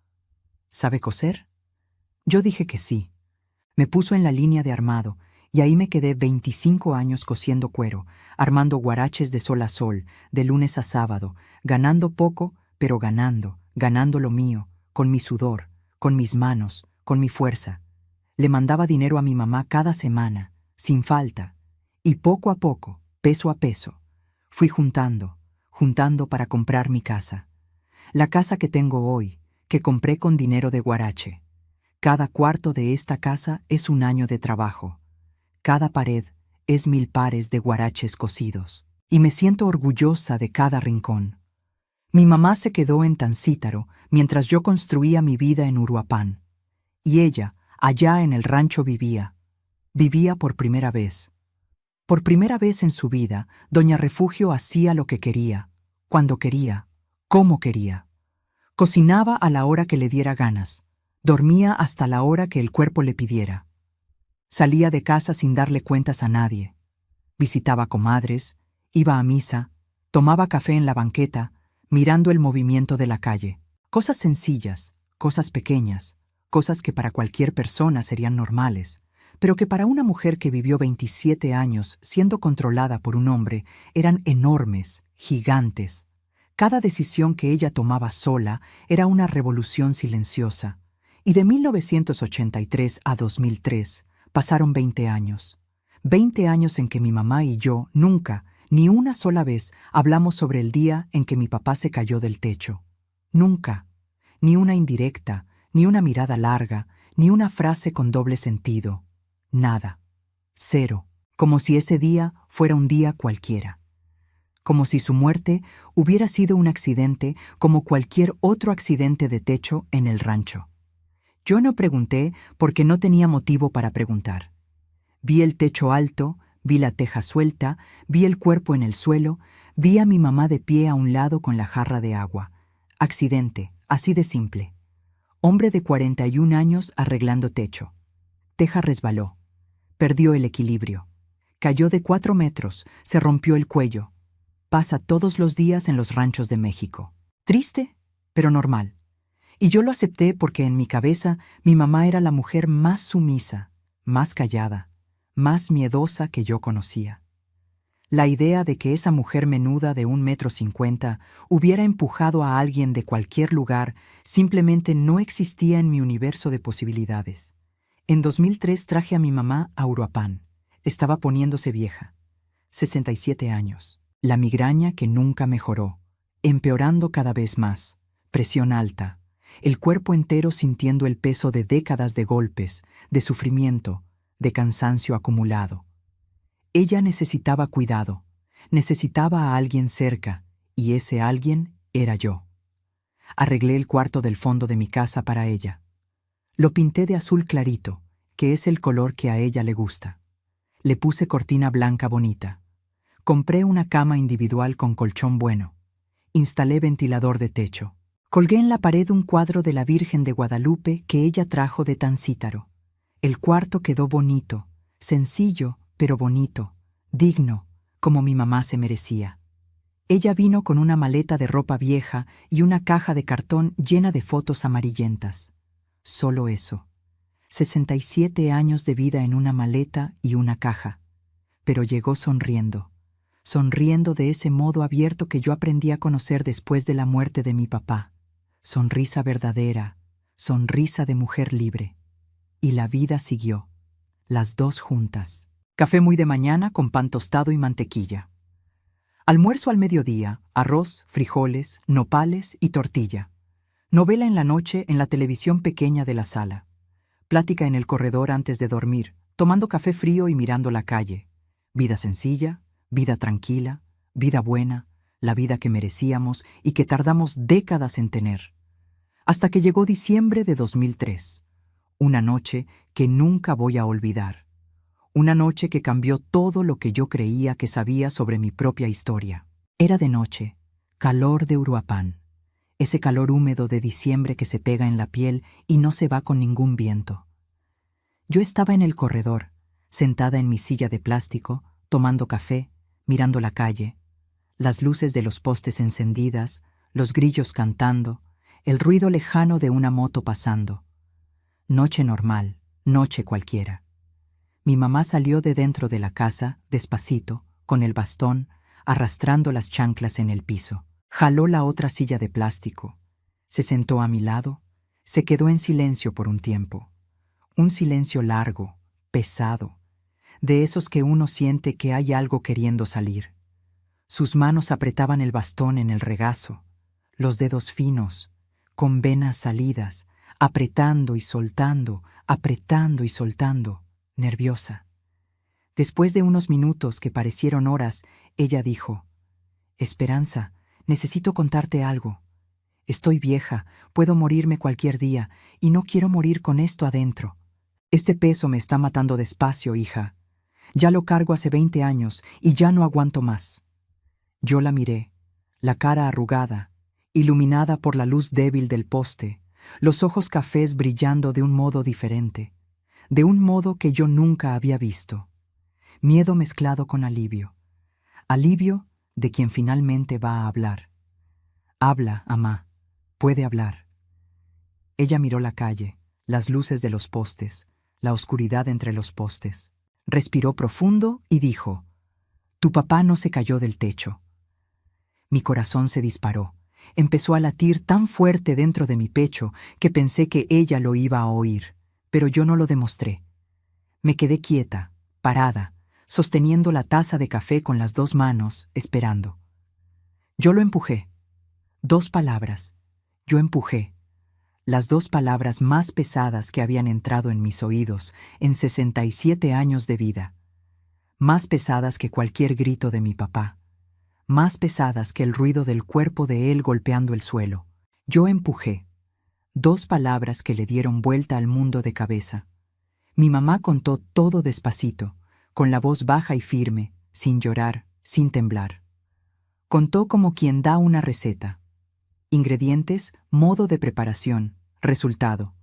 ¿sabe coser? Yo dije que sí. Me puso en la línea de armado, y ahí me quedé 25 años cosiendo cuero, armando guaraches de sol a sol, de lunes a sábado, ganando poco, pero ganando lo mío, con mi sudor, con mis manos, con mi fuerza. Le mandaba dinero a mi mamá cada semana, sin falta, y poco a poco, peso a peso, fui juntando para comprar mi casa. La casa que tengo hoy, que compré con dinero de guarache. Cada cuarto de esta casa es un año de trabajo. Cada pared es 1000 pares de guaraches cosidos. Y me siento orgullosa de cada rincón. Mi mamá se quedó en Tancítaro mientras yo construía mi vida en Uruapán. Y ella, allá en el rancho vivía por primera vez. Por primera vez en su vida, Doña Refugio hacía lo que quería, cuando quería, cómo quería. Cocinaba a la hora que le diera ganas, dormía hasta la hora que el cuerpo le pidiera. Salía de casa sin darle cuentas a nadie. Visitaba comadres, iba a misa, tomaba café en la banqueta, mirando el movimiento de la calle. Cosas sencillas, cosas pequeñas, cosas que para cualquier persona serían normales, pero que para una mujer que vivió 27 años siendo controlada por un hombre eran enormes, gigantes. Cada decisión que ella tomaba sola era una revolución silenciosa. Y de 1983 a 2003 pasaron 20 años. 20 años en que mi mamá y yo nunca, ni una sola vez, hablamos sobre el día en que mi papá se cayó del techo. Nunca. Ni una indirecta, ni una mirada larga, ni una frase con doble sentido. Nada. Cero. Como si ese día fuera un día cualquiera. Como si su muerte hubiera sido un accidente como cualquier otro accidente de techo en el rancho. Yo no pregunté porque no tenía motivo para preguntar. Vi el techo alto, vi la teja suelta, vi el cuerpo en el suelo, vi a mi mamá de pie a un lado con la jarra de agua. Accidente, así de simple. Hombre de 41 años arreglando techo. Teja resbaló. Perdió el equilibrio. Cayó de 4 metros, se rompió el cuello. Pasa todos los días en los ranchos de México. Triste, pero normal. Y yo lo acepté porque en mi cabeza mi mamá era la mujer más sumisa, más callada, más miedosa que yo conocía. La idea de que esa mujer menuda de 1,50 m hubiera empujado a alguien de cualquier lugar simplemente no existía en mi universo de posibilidades. En 2003 traje a mi mamá a Uruapán. Estaba poniéndose vieja. 67 años. La migraña que nunca mejoró, empeorando cada vez más. Presión alta. El cuerpo entero sintiendo el peso de décadas de golpes, de sufrimiento, de cansancio acumulado. Ella necesitaba cuidado, necesitaba a alguien cerca, y ese alguien era yo. Arreglé el cuarto del fondo de mi casa para ella. Lo pinté de azul clarito, que es el color que a ella le gusta. Le puse cortina blanca bonita. Compré una cama individual con colchón bueno. Instalé ventilador de techo. Colgué en la pared un cuadro de la Virgen de Guadalupe que ella trajo de Tancítaro. El cuarto quedó bonito, sencillo, pero bonito, digno, como mi mamá se merecía. Ella vino con una maleta de ropa vieja y una caja de cartón llena de fotos amarillentas. Solo eso. 67 años de vida en una maleta y una caja. Pero llegó sonriendo de ese modo abierto que yo aprendí a conocer después de la muerte de mi papá. Sonrisa verdadera, sonrisa de mujer libre. Y la vida siguió, las dos juntas. Café muy de mañana con pan tostado y mantequilla. Almuerzo al mediodía, arroz, frijoles, nopales y tortilla. Novela en la noche en la televisión pequeña de la sala. Plática en el corredor antes de dormir, tomando café frío y mirando la calle. Vida sencilla, vida tranquila, vida buena, la vida que merecíamos y que tardamos décadas en tener. Hasta que llegó diciembre de 2003, una noche que nunca voy a olvidar. Una noche que cambió todo lo que yo creía que sabía sobre mi propia historia. Era de noche, calor de Uruapan, ese calor húmedo de diciembre que se pega en la piel y no se va con ningún viento. Yo estaba en el corredor, sentada en mi silla de plástico, tomando café, mirando la calle, las luces de los postes encendidas, los grillos cantando, el ruido lejano de una moto pasando. Noche normal, noche cualquiera. Mi mamá salió de dentro de la casa, despacito, con el bastón, arrastrando las chanclas en el piso. Jaló la otra silla de plástico, se sentó a mi lado, se quedó en silencio por un tiempo. Un silencio largo, pesado, de esos que uno siente que hay algo queriendo salir. Sus manos apretaban el bastón en el regazo, los dedos finos, con venas salidas, apretando y soltando, nerviosa. Después de unos minutos que parecieron horas, ella dijo: «Esperanza, necesito contarte algo. Estoy vieja, puedo morirme cualquier día, y no quiero morir con esto adentro. Este peso me está matando despacio, hija. Ya lo cargo hace 20 años y ya no aguanto más». Yo la miré, la cara arrugada, iluminada por la luz débil del poste, los ojos cafés brillando de un modo diferente, de un modo que yo nunca había visto. Miedo mezclado con alivio. Alivio de quien finalmente va a hablar. «Habla, amá, puede hablar». Ella miró la calle, las luces de los postes, la oscuridad entre los postes. Respiró profundo y dijo: «Tu papá no se cayó del techo». Mi corazón se disparó. Empezó a latir tan fuerte dentro de mi pecho que pensé que ella lo iba a oír, pero yo no lo demostré. Me quedé quieta, parada, sosteniendo la taza de café con las 2 manos, esperando. Yo lo empujé. 2 palabras. Yo empujé. Las 2 palabras más pesadas que habían entrado en mis oídos en 67 años de vida. Más pesadas que cualquier grito de mi papá. Más pesadas que el ruido del cuerpo de él golpeando el suelo. Yo empujé. 2 palabras que le dieron vuelta al mundo de cabeza. Mi mamá contó todo despacito, con la voz baja y firme, sin llorar, sin temblar. Contó como quien da una receta. Ingredientes, modo de preparación, resultado.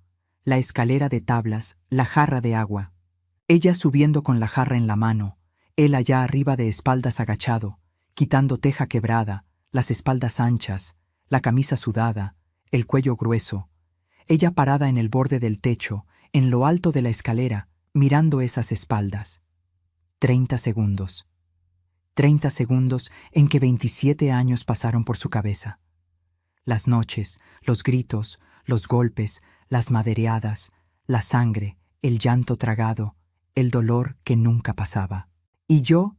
La escalera de tablas, la jarra de agua. Ella subiendo con la jarra en la mano, él allá arriba de espaldas agachado, quitando teja quebrada, las espaldas anchas, la camisa sudada, el cuello grueso. Ella parada en el borde del techo, en lo alto de la escalera, mirando esas espaldas. 30 segundos. 30 segundos en que 27 años pasaron por su cabeza. Las noches, los gritos, los golpes, las madereadas, la sangre, el llanto tragado, el dolor que nunca pasaba. Y yo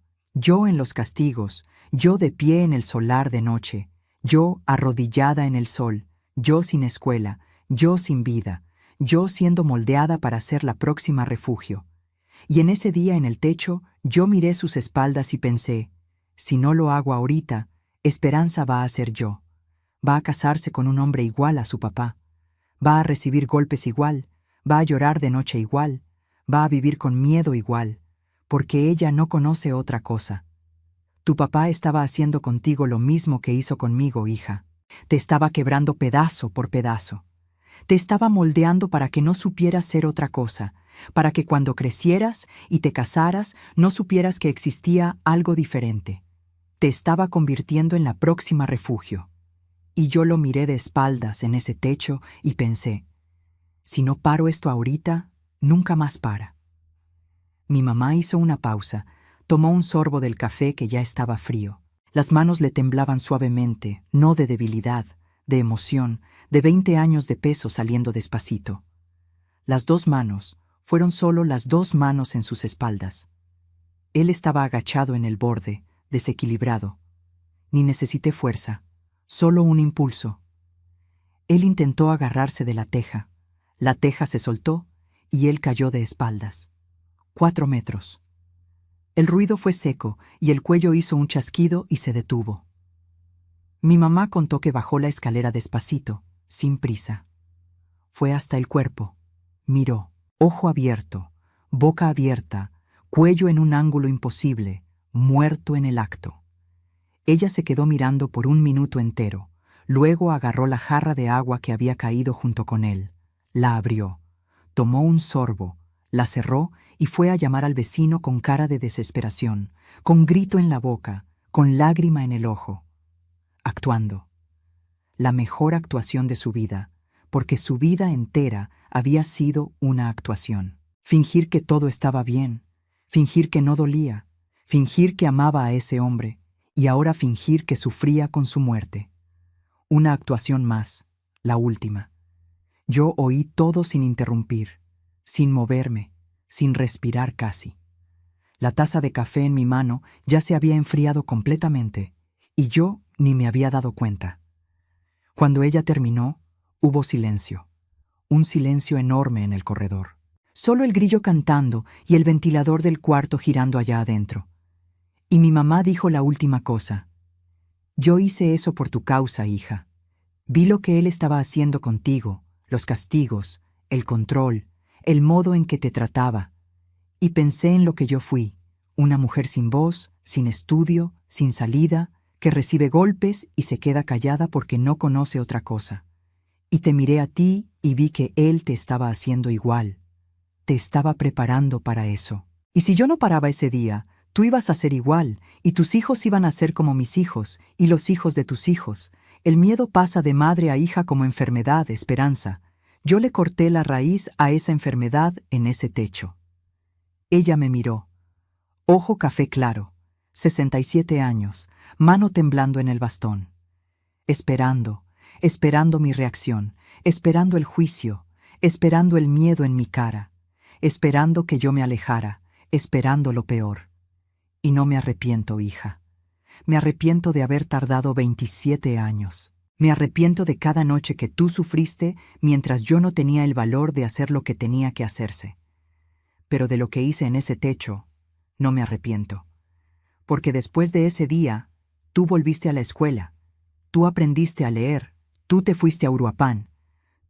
en los castigos, yo de pie en el solar de noche, yo arrodillada en el sol, yo sin escuela, yo sin vida, yo siendo moldeada para ser la próxima refugio. Y en ese día en el techo, yo miré sus espaldas y pensé: si no lo hago ahorita, Esperanza va a ser yo. Va a casarse con un hombre igual a su papá. Va a recibir golpes igual, va a llorar de noche igual, va a vivir con miedo igual, porque ella no conoce otra cosa. Tu papá estaba haciendo contigo lo mismo que hizo conmigo, hija. Te estaba quebrando pedazo por pedazo. Te estaba moldeando para que no supieras ser otra cosa, para que cuando crecieras y te casaras no supieras que existía algo diferente. Te estaba convirtiendo en la próxima refugio. Y yo lo miré de espaldas en ese techo y pensé: si no paro esto ahorita, nunca más para. Mi mamá hizo una pausa, tomó un sorbo del café que ya estaba frío. Las manos le temblaban suavemente, no de debilidad, de emoción, de 20 años de peso saliendo despacito. Las 2 manos fueron solo las 2 manos en sus espaldas. Él estaba agachado en el borde, desequilibrado. Ni necesité fuerza, solo un impulso. Él intentó agarrarse de la teja se soltó y él cayó de espaldas. 4 metros. El ruido fue seco y el cuello hizo un chasquido y se detuvo. Mi mamá contó que bajó la escalera despacito, sin prisa. Fue hasta el cuerpo. Miró, ojo abierto, boca abierta, cuello en un ángulo imposible, muerto en el acto. Ella se quedó mirando por un minuto entero, luego agarró la jarra de agua que había caído junto con él, la abrió, tomó un sorbo, la cerró y fue a llamar al vecino con cara de desesperación, con grito en la boca, con lágrima en el ojo. Actuando. La mejor actuación de su vida, porque su vida entera había sido una actuación. Fingir que todo estaba bien, fingir que no dolía, fingir que amaba a ese hombre, y ahora fingir que sufría con su muerte. Una actuación más, la última. Yo oí todo sin interrumpir, sin moverme, sin respirar casi. La taza de café en mi mano ya se había enfriado completamente, y yo ni me había dado cuenta. Cuando ella terminó, hubo silencio, un silencio enorme en el corredor. Solo el grillo cantando y el ventilador del cuarto girando allá adentro. Y mi mamá dijo la última cosa. Yo hice eso por tu causa, hija. Vi lo que él estaba haciendo contigo, los castigos, el control, el modo en que te trataba. Y pensé en lo que yo fui, una mujer sin voz, sin estudio, sin salida, que recibe golpes y se queda callada porque no conoce otra cosa. Y te miré a ti y vi que él te estaba haciendo igual. Te estaba preparando para eso. Y si yo no paraba ese día, tú ibas a ser igual, y tus hijos iban a ser como mis hijos, y los hijos de tus hijos. El miedo pasa de madre a hija como enfermedad, Esperanza. Yo le corté la raíz a esa enfermedad en ese techo. Ella me miró. Ojo café claro, 67 años, mano temblando en el bastón. Esperando mi reacción, esperando el juicio, esperando el miedo en mi cara, esperando que yo me alejara, esperando lo peor. Y no me arrepiento, hija. Me arrepiento de haber tardado 27 años. Me arrepiento de cada noche que tú sufriste mientras yo no tenía el valor de hacer lo que tenía que hacerse. Pero de lo que hice en ese techo, no me arrepiento. Porque después de ese día, tú volviste a la escuela, tú aprendiste a leer, tú te fuiste a Uruapan,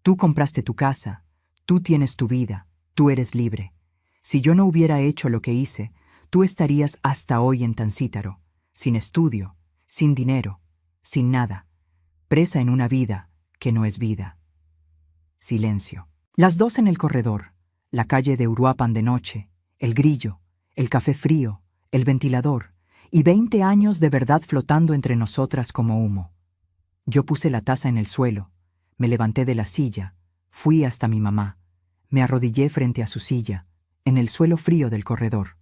tú compraste tu casa, tú tienes tu vida, tú eres libre. Si yo no hubiera hecho lo que hice, tú estarías hasta hoy en Tancítaro, sin estudio, sin dinero, sin nada, presa en una vida que no es vida. Silencio. Las dos en el corredor, la calle de Uruapan de noche, el grillo, el café frío, el ventilador, y 20 años de verdad flotando entre nosotras como humo. Yo puse la taza en el suelo, me levanté de la silla, fui hasta mi mamá, me arrodillé frente a su silla, en el suelo frío del corredor.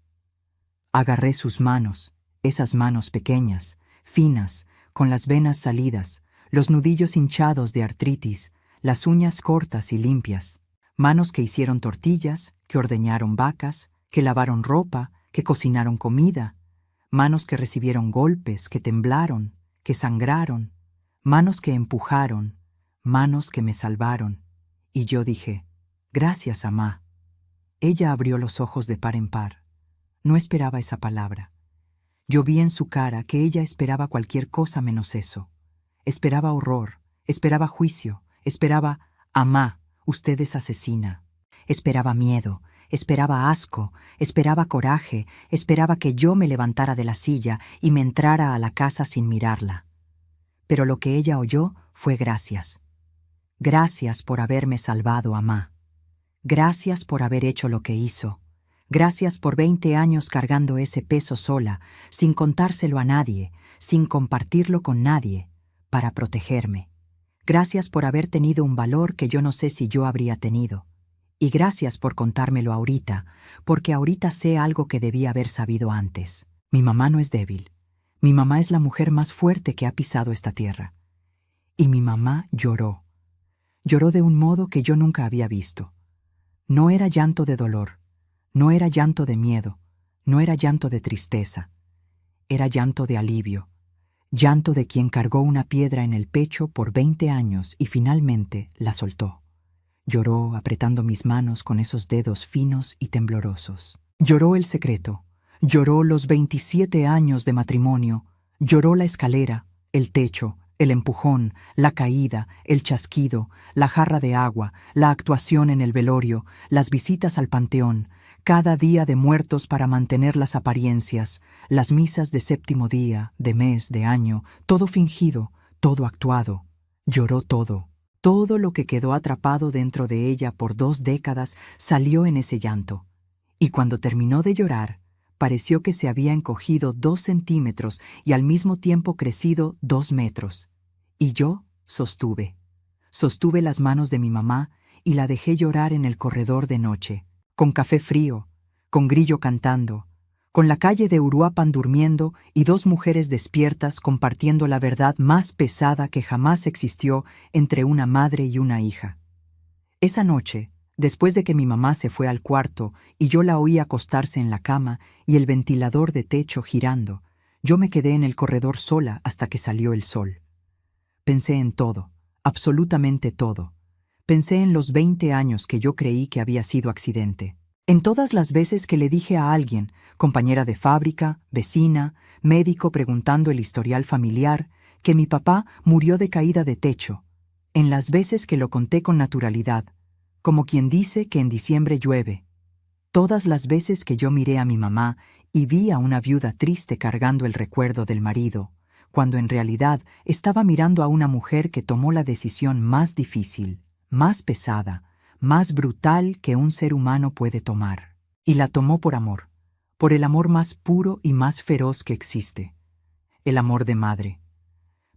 Agarré sus manos, esas manos pequeñas, finas, con las venas salidas, los nudillos hinchados de artritis, las uñas cortas y limpias, manos que hicieron tortillas, que ordeñaron vacas, que lavaron ropa, que cocinaron comida, manos que recibieron golpes, que temblaron, que sangraron, manos que empujaron, manos que me salvaron. Y yo dije, gracias, amá. Ella abrió los ojos de par en par. No esperaba esa palabra. Yo vi en su cara que ella esperaba cualquier cosa menos eso. Esperaba horror, esperaba juicio, esperaba, amá, usted es asesina. Esperaba miedo, esperaba asco, esperaba coraje, esperaba que yo me levantara de la silla y me entrara a la casa sin mirarla. Pero lo que ella oyó fue gracias. Gracias por haberme salvado, amá. Gracias por haber hecho lo que hizo. Gracias por 20 años cargando ese peso sola, sin contárselo a nadie, sin compartirlo con nadie, para protegerme. Gracias por haber tenido un valor que yo no sé si yo habría tenido. Y gracias por contármelo ahorita, porque ahorita sé algo que debía haber sabido antes. Mi mamá no es débil. Mi mamá es la mujer más fuerte que ha pisado esta tierra. Y mi mamá lloró. Lloró de un modo que yo nunca había visto. No era llanto de dolor, no era llanto de miedo, no era llanto de tristeza. Era llanto de alivio, llanto de quien cargó una piedra en el pecho por 20 años y finalmente la soltó. Lloró apretando mis manos con esos dedos finos y temblorosos. Lloró el secreto, lloró los 27 años de matrimonio, lloró la escalera, el techo, el empujón, la caída, el chasquido, la jarra de agua, la actuación en el velorio, las visitas al panteón, cada día de muertos para mantener las apariencias, las misas de séptimo día, de mes, de año, todo fingido, todo actuado. Lloró todo. Todo lo que quedó atrapado dentro de ella por 2 décadas salió en ese llanto. Y cuando terminó de llorar, pareció que se había encogido 2 centímetros y al mismo tiempo crecido 2 metros. Y yo sostuve las manos de mi mamá y la dejé llorar en el corredor de noche, con café frío, con grillo cantando, con la calle de Uruapan durmiendo y 2 mujeres despiertas compartiendo la verdad más pesada que jamás existió entre una madre y una hija. Esa noche, después de que mi mamá se fue al cuarto y yo la oí acostarse en la cama y el ventilador de techo girando, yo me quedé en el corredor sola hasta que salió el sol. Pensé en todo, absolutamente todo. Pensé en los 20 años que yo creí que había sido accidente. En todas las veces que le dije a alguien, compañera de fábrica, vecina, médico preguntando el historial familiar, que mi papá murió de caída de techo. En las veces que lo conté con naturalidad, como quien dice que en diciembre llueve. Todas las veces que yo miré a mi mamá y vi a una viuda triste cargando el recuerdo del marido, cuando en realidad estaba mirando a una mujer que tomó la decisión más difícil, más pesada, más brutal que un ser humano puede tomar. Y la tomó por amor, por el amor más puro y más feroz que existe, el amor de madre.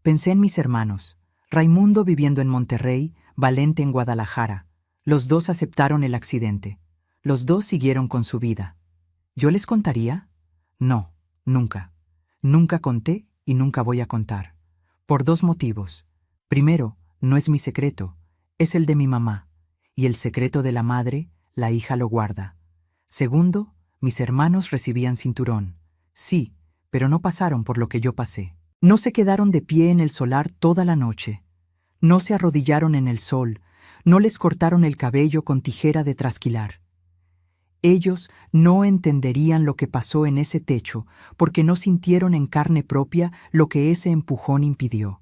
Pensé en mis hermanos, Raimundo viviendo en Monterrey, Valente en Guadalajara. Los 2 aceptaron el accidente. Los 2 siguieron con su vida. ¿Yo les contaría? No, nunca. Nunca conté y nunca voy a contar. Por 2 motivos. Primero, no es mi secreto, es el de mi mamá. Y el secreto de la madre, la hija lo guarda. Segundo, mis hermanos recibían cinturón. Sí, pero no pasaron por lo que yo pasé. No se quedaron de pie en el solar toda la noche. No se arrodillaron en el sol. No les cortaron el cabello con tijera de trasquilar. Ellos no entenderían lo que pasó en ese techo porque no sintieron en carne propia lo que ese empujón impidió.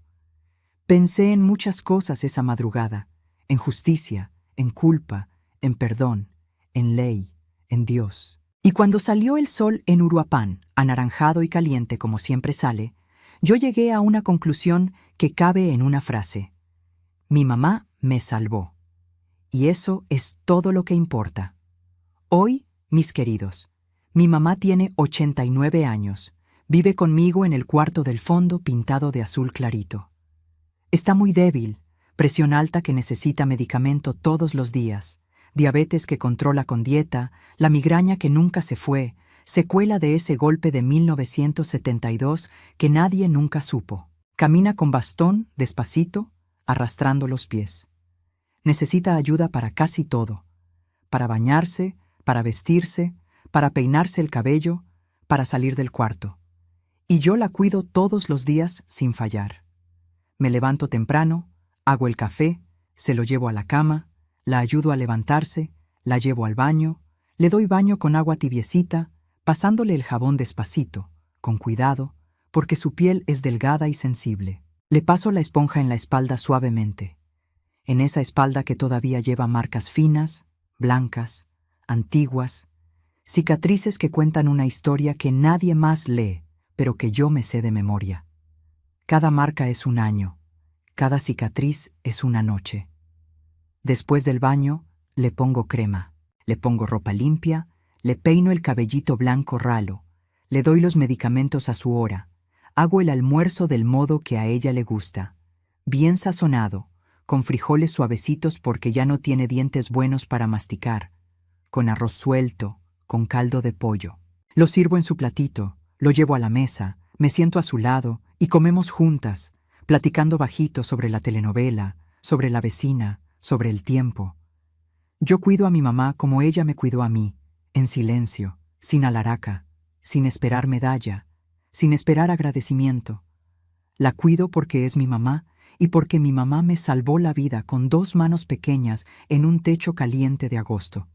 Pensé en muchas cosas esa madrugada, en justicia, en culpa, en perdón, en ley, en Dios. Y cuando salió el sol en Uruapan, anaranjado y caliente como siempre sale, yo llegué a una conclusión que cabe en una frase. Mi mamá me salvó. Y eso es todo lo que importa. Hoy, mis queridos, mi mamá tiene 89 años. Vive conmigo en el cuarto del fondo pintado de azul clarito. Está muy débil, presión alta que necesita medicamento todos los días, diabetes que controla con dieta, la migraña que nunca se fue, secuela de ese golpe de 1972 que nadie nunca supo. Camina con bastón, despacito, arrastrando los pies. Necesita ayuda para casi todo, para bañarse, para vestirse, para peinarse el cabello, para salir del cuarto. Y yo la cuido todos los días sin fallar. Me levanto temprano, hago el café, se lo llevo a la cama, la ayudo a levantarse, la llevo al baño, le doy baño con agua tibiecita, pasándole el jabón despacito, con cuidado, porque su piel es delgada y sensible. Le paso la esponja en la espalda suavemente, en esa espalda que todavía lleva marcas finas, blancas, antiguas, cicatrices que cuentan una historia que nadie más lee, pero que yo me sé de memoria. Cada marca es un año, cada cicatriz es una noche. Después del baño, le pongo crema, le pongo ropa limpia, le peino el cabellito blanco ralo, le doy los medicamentos a su hora, hago el almuerzo del modo que a ella le gusta, bien sazonado, con frijoles suavecitos porque ya no tiene dientes buenos para masticar, con arroz suelto, con caldo de pollo. Lo sirvo en su platito, lo llevo a la mesa, me siento a su lado y comemos juntas, platicando bajito sobre la telenovela, sobre la vecina, sobre el tiempo. Yo cuido a mi mamá como ella me cuidó a mí, en silencio, sin alaraca, sin esperar medalla, sin esperar agradecimiento. La cuido porque es mi mamá y porque mi mamá me salvó la vida con 2 manos pequeñas en un techo caliente de agosto.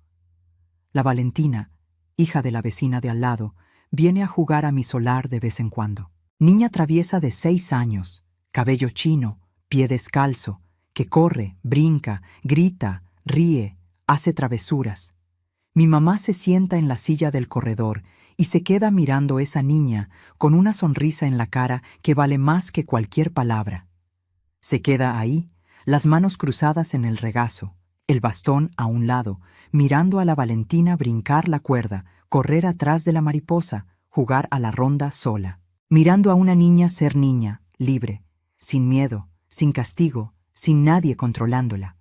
La Valentina, hija de la vecina de al lado, viene a jugar a mi solar de vez en cuando. Niña traviesa de 6 años, cabello chino, pie descalzo, que corre, brinca, grita, ríe, hace travesuras. Mi mamá se sienta en la silla del corredor y se queda mirando a esa niña con una sonrisa en la cara que vale más que cualquier palabra. Se queda ahí, las manos cruzadas en el regazo, el bastón a un lado, mirando a la Valentina brincar la cuerda, correr atrás de la mariposa, jugar a la ronda sola. Mirando a una niña ser niña, libre, sin miedo, sin castigo, sin nadie controlándola.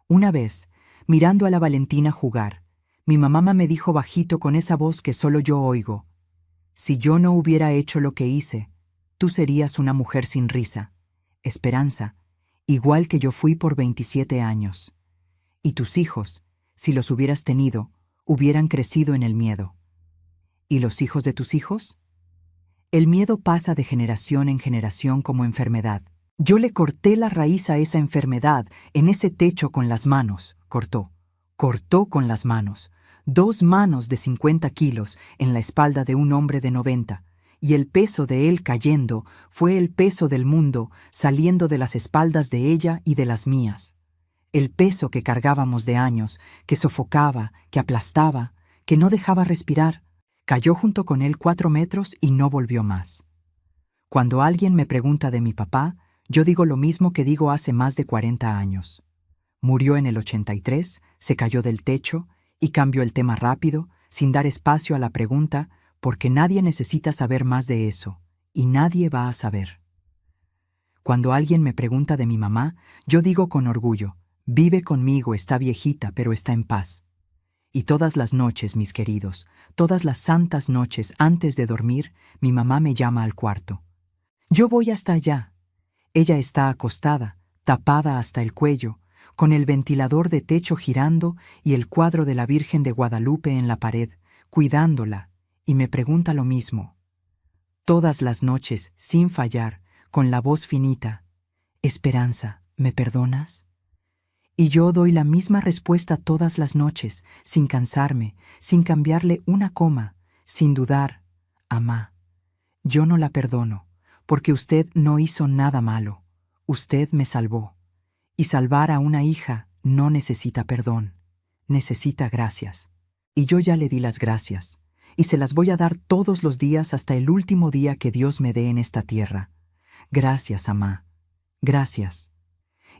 Una vez, mirando a la Valentina jugar, mi mamá me dijo bajito con esa voz que solo yo oigo: si yo no hubiera hecho lo que hice, tú serías una mujer sin risa, esperanza, igual que yo fui por 27 años. Y tus hijos, si los hubieras tenido, hubieran crecido en el miedo. ¿Y los hijos de tus hijos? El miedo pasa de generación en generación como enfermedad. Yo le corté la raíz a esa enfermedad en ese techo con las manos. Cortó con las manos. 2 manos de 50 kilos en la espalda de un hombre de 90, y el peso de él cayendo fue el peso del mundo saliendo de las espaldas de ella y de las mías. El peso que cargábamos de años, que sofocaba, que aplastaba, que no dejaba respirar, cayó junto con él 4 metros y no volvió más. Cuando alguien me pregunta de mi papá, yo digo lo mismo que digo hace más de 40 años. Murió en el 83, se cayó del techo y cambió el tema rápido, sin dar espacio a la pregunta, porque nadie necesita saber más de eso, y nadie va a saber. Cuando alguien me pregunta de mi mamá, yo digo con orgullo: vive conmigo, está viejita, pero está en paz. Y todas las noches, mis queridos, todas las santas noches antes de dormir, mi mamá me llama al cuarto. Yo voy hasta allá. Ella está acostada, tapada hasta el cuello, con el ventilador de techo girando y el cuadro de la Virgen de Guadalupe en la pared, cuidándola, y me pregunta lo mismo. Todas las noches, sin fallar, con la voz finita: Esperanza, ¿me perdonas? Y yo doy la misma respuesta todas las noches, sin cansarme, sin cambiarle una coma, sin dudar: Amá, yo no la perdono, porque usted no hizo nada malo, usted me salvó. Y salvar a una hija no necesita perdón, necesita gracias. Y yo ya le di las gracias, y se las voy a dar todos los días hasta el último día que Dios me dé en esta tierra. Gracias, Amá, gracias.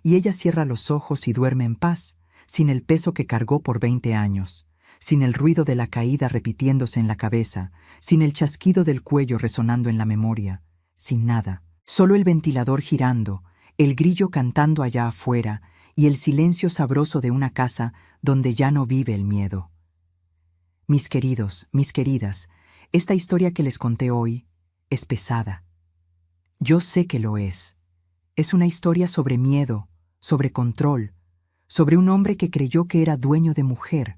Y ella cierra los ojos y duerme en paz, sin el peso que cargó por 20 años, sin el ruido de la caída repitiéndose en la cabeza, sin el chasquido del cuello resonando en la memoria, sin nada, solo el ventilador girando, el grillo cantando allá afuera y el silencio sabroso de una casa donde ya no vive el miedo. Mis queridos, mis queridas, esta historia que les conté hoy es pesada. Yo sé que lo es. Es una historia sobre miedo, sobre control, sobre un hombre que creyó que era dueño de mujer,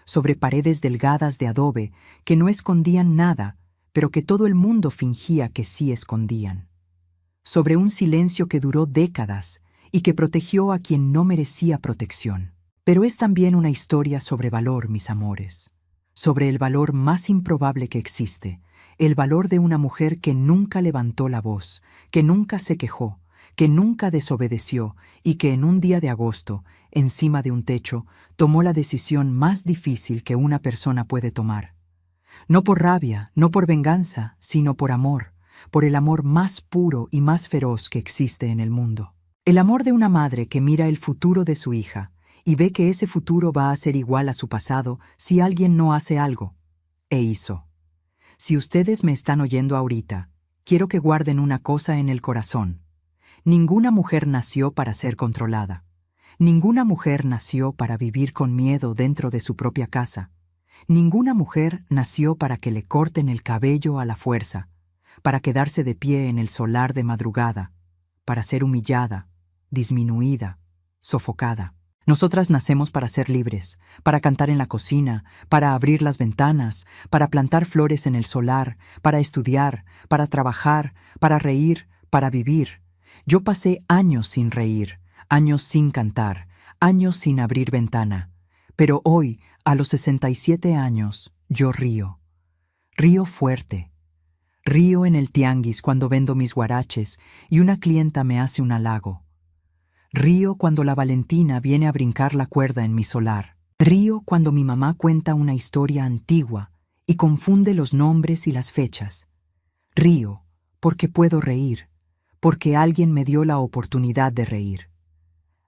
sobre paredes delgadas de adobe que no escondían nada, pero que todo el mundo fingía que sí escondían. Sobre un silencio que duró décadas y que protegió a quien no merecía protección. Pero es también una historia sobre valor, mis amores, sobre el valor más improbable que existe, el valor de una mujer que nunca levantó la voz, que nunca se quejó, que nunca desobedeció y que en un día de agosto, encima de un techo, tomó la decisión más difícil que una persona puede tomar. No por rabia, no por venganza, sino por amor, por el amor más puro y más feroz que existe en el mundo. El amor de una madre que mira el futuro de su hija y ve que ese futuro va a ser igual a su pasado si alguien no hace algo. E hizo. Si ustedes me están oyendo ahorita, quiero que guarden una cosa en el corazón. Ninguna mujer nació para ser controlada. Ninguna mujer nació para vivir con miedo dentro de su propia casa. Ninguna mujer nació para que le corten el cabello a la fuerza, para quedarse de pie en el solar de madrugada, para ser humillada, disminuida, sofocada. Nosotras nacemos para ser libres, para cantar en la cocina, para abrir las ventanas, para plantar flores en el solar, para estudiar, para trabajar, para reír, para vivir. Yo pasé años sin reír, años sin cantar, años sin abrir ventana. Pero hoy, a los 67 años, yo río. Río fuerte. Río en el tianguis cuando vendo mis guaraches y una clienta me hace un halago. Río cuando la Valentina viene a brincar la cuerda en mi solar. Río cuando mi mamá cuenta una historia antigua y confunde los nombres y las fechas. Río porque puedo reír, porque alguien me dio la oportunidad de reír.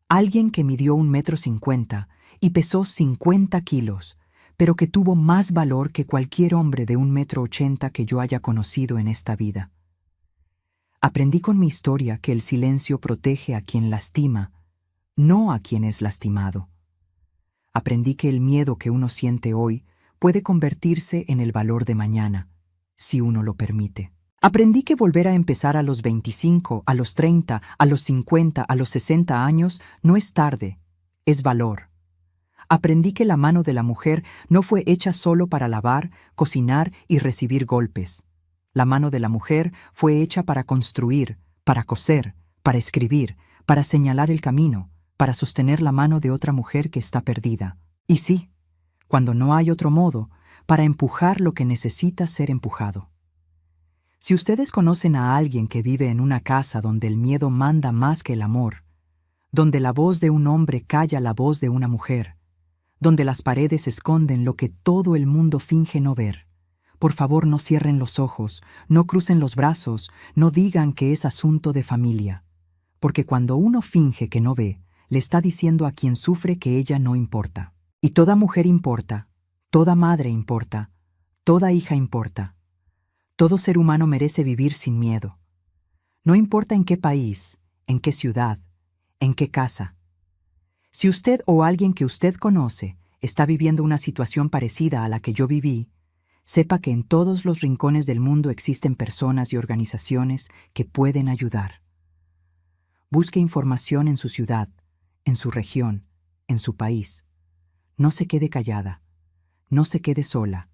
Alguien que midió 1,50 m y pesó 50 kilos, pero que tuvo más valor que cualquier hombre de 1,80 m que yo haya conocido en esta vida. Aprendí con mi historia que el silencio protege a quien lastima, no a quien es lastimado. Aprendí que el miedo que uno siente hoy puede convertirse en el valor de mañana, si uno lo permite. Aprendí que volver a empezar a los 25, a los 30, a los 50, a los 60 años no es tarde, es valor. Aprendí que la mano de la mujer no fue hecha solo para lavar, cocinar y recibir golpes. La mano de la mujer fue hecha para construir, para coser, para escribir, para señalar el camino, para sostener la mano de otra mujer que está perdida. Y sí, cuando no hay otro modo, para empujar lo que necesita ser empujado. Si ustedes conocen a alguien que vive en una casa donde el miedo manda más que el amor, donde la voz de un hombre calla la voz de una mujer, donde las paredes esconden lo que todo el mundo finge no ver, por favor no cierren los ojos, no crucen los brazos, no digan que es asunto de familia, porque cuando uno finge que no ve, le está diciendo a quien sufre que ella no importa. Y toda mujer importa, toda madre importa, toda hija importa. Todo ser humano merece vivir sin miedo. No importa en qué país, en qué ciudad, en qué casa. Si usted o alguien que usted conoce está viviendo una situación parecida a la que yo viví, sepa que en todos los rincones del mundo existen personas y organizaciones que pueden ayudar. Busque información en su ciudad, en su región, en su país. No se quede callada, no se quede sola.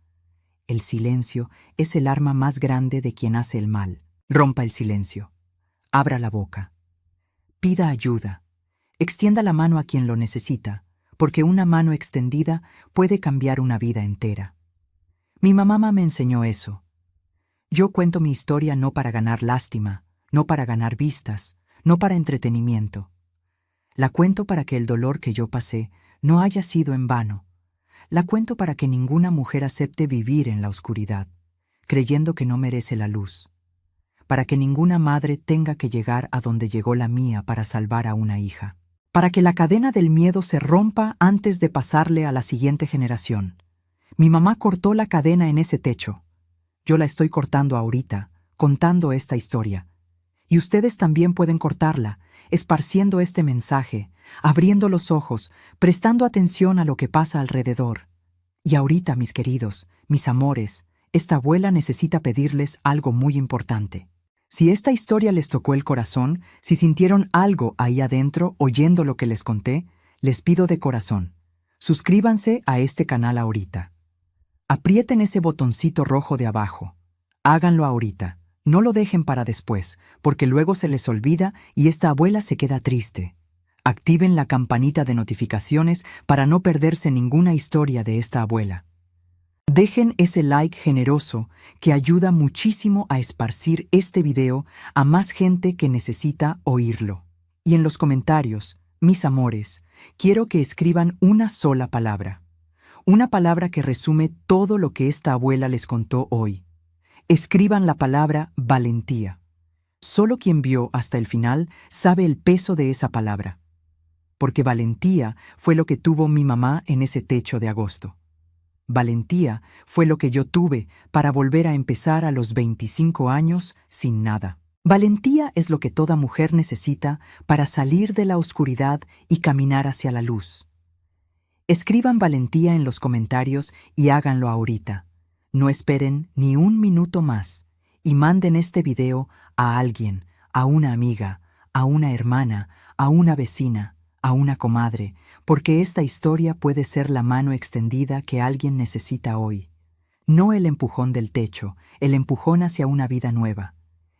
El silencio es el arma más grande de quien hace el mal. Rompa el silencio. Abra la boca. Pida ayuda. Extienda la mano a quien lo necesita, porque una mano extendida puede cambiar una vida entera. Mi mamá me enseñó eso. Yo cuento mi historia no para ganar lástima, no para ganar vistas, no para entretenimiento. La cuento para que el dolor que yo pasé no haya sido en vano. La cuento para que ninguna mujer acepte vivir en la oscuridad, creyendo que no merece la luz. Para que ninguna madre tenga que llegar a donde llegó la mía para salvar a una hija. Para que la cadena del miedo se rompa antes de pasarle a la siguiente generación. Mi mamá cortó la cadena en ese techo. Yo la estoy cortando ahorita, contando esta historia. Y ustedes también pueden cortarla, esparciendo este mensaje, abriendo los ojos, prestando atención a lo que pasa alrededor. Y ahorita, mis queridos, mis amores, esta abuela necesita pedirles algo muy importante. Si esta historia les tocó el corazón, si sintieron algo ahí adentro oyendo lo que les conté, les pido de corazón, suscríbanse a este canal ahorita. Aprieten ese botoncito rojo de abajo. Háganlo ahorita. No lo dejen para después, porque luego se les olvida y esta abuela se queda triste. Activen la campanita de notificaciones para no perderse ninguna historia de esta abuela. Dejen ese like generoso que ayuda muchísimo a esparcir este video a más gente que necesita oírlo. Y en los comentarios, mis amores, quiero que escriban una sola palabra. Una palabra que resume todo lo que esta abuela les contó hoy. Escriban la palabra valentía. Solo quien vio hasta el final sabe el peso de esa palabra. Porque valentía fue lo que tuvo mi mamá en ese techo de agosto. Valentía fue lo que yo tuve para volver a empezar a los 25 años sin nada. Valentía es lo que toda mujer necesita para salir de la oscuridad y caminar hacia la luz. Escriban valentía en los comentarios y háganlo ahorita. No esperen ni un minuto más y manden este video a alguien, a una amiga, a una hermana, a una vecina, a una comadre, porque esta historia puede ser la mano extendida que alguien necesita hoy. No el empujón del techo, el empujón hacia una vida nueva.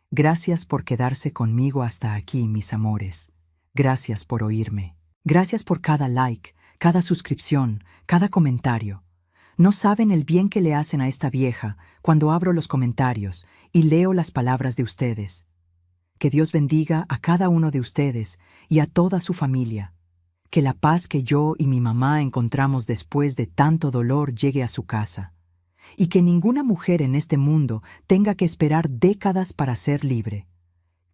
Gracias por quedarse conmigo hasta aquí, mis amores. Gracias por oírme. Gracias por cada like, cada suscripción, cada comentario. No saben el bien que le hacen a esta vieja cuando abro los comentarios y leo las palabras de ustedes. Que Dios bendiga a cada uno de ustedes y a toda su familia. Que la paz que yo y mi mamá encontramos después de tanto dolor llegue a su casa, y que ninguna mujer en este mundo tenga que esperar décadas para ser libre.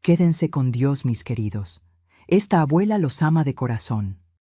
Quédense con Dios, mis queridos. Esta abuela los ama de corazón.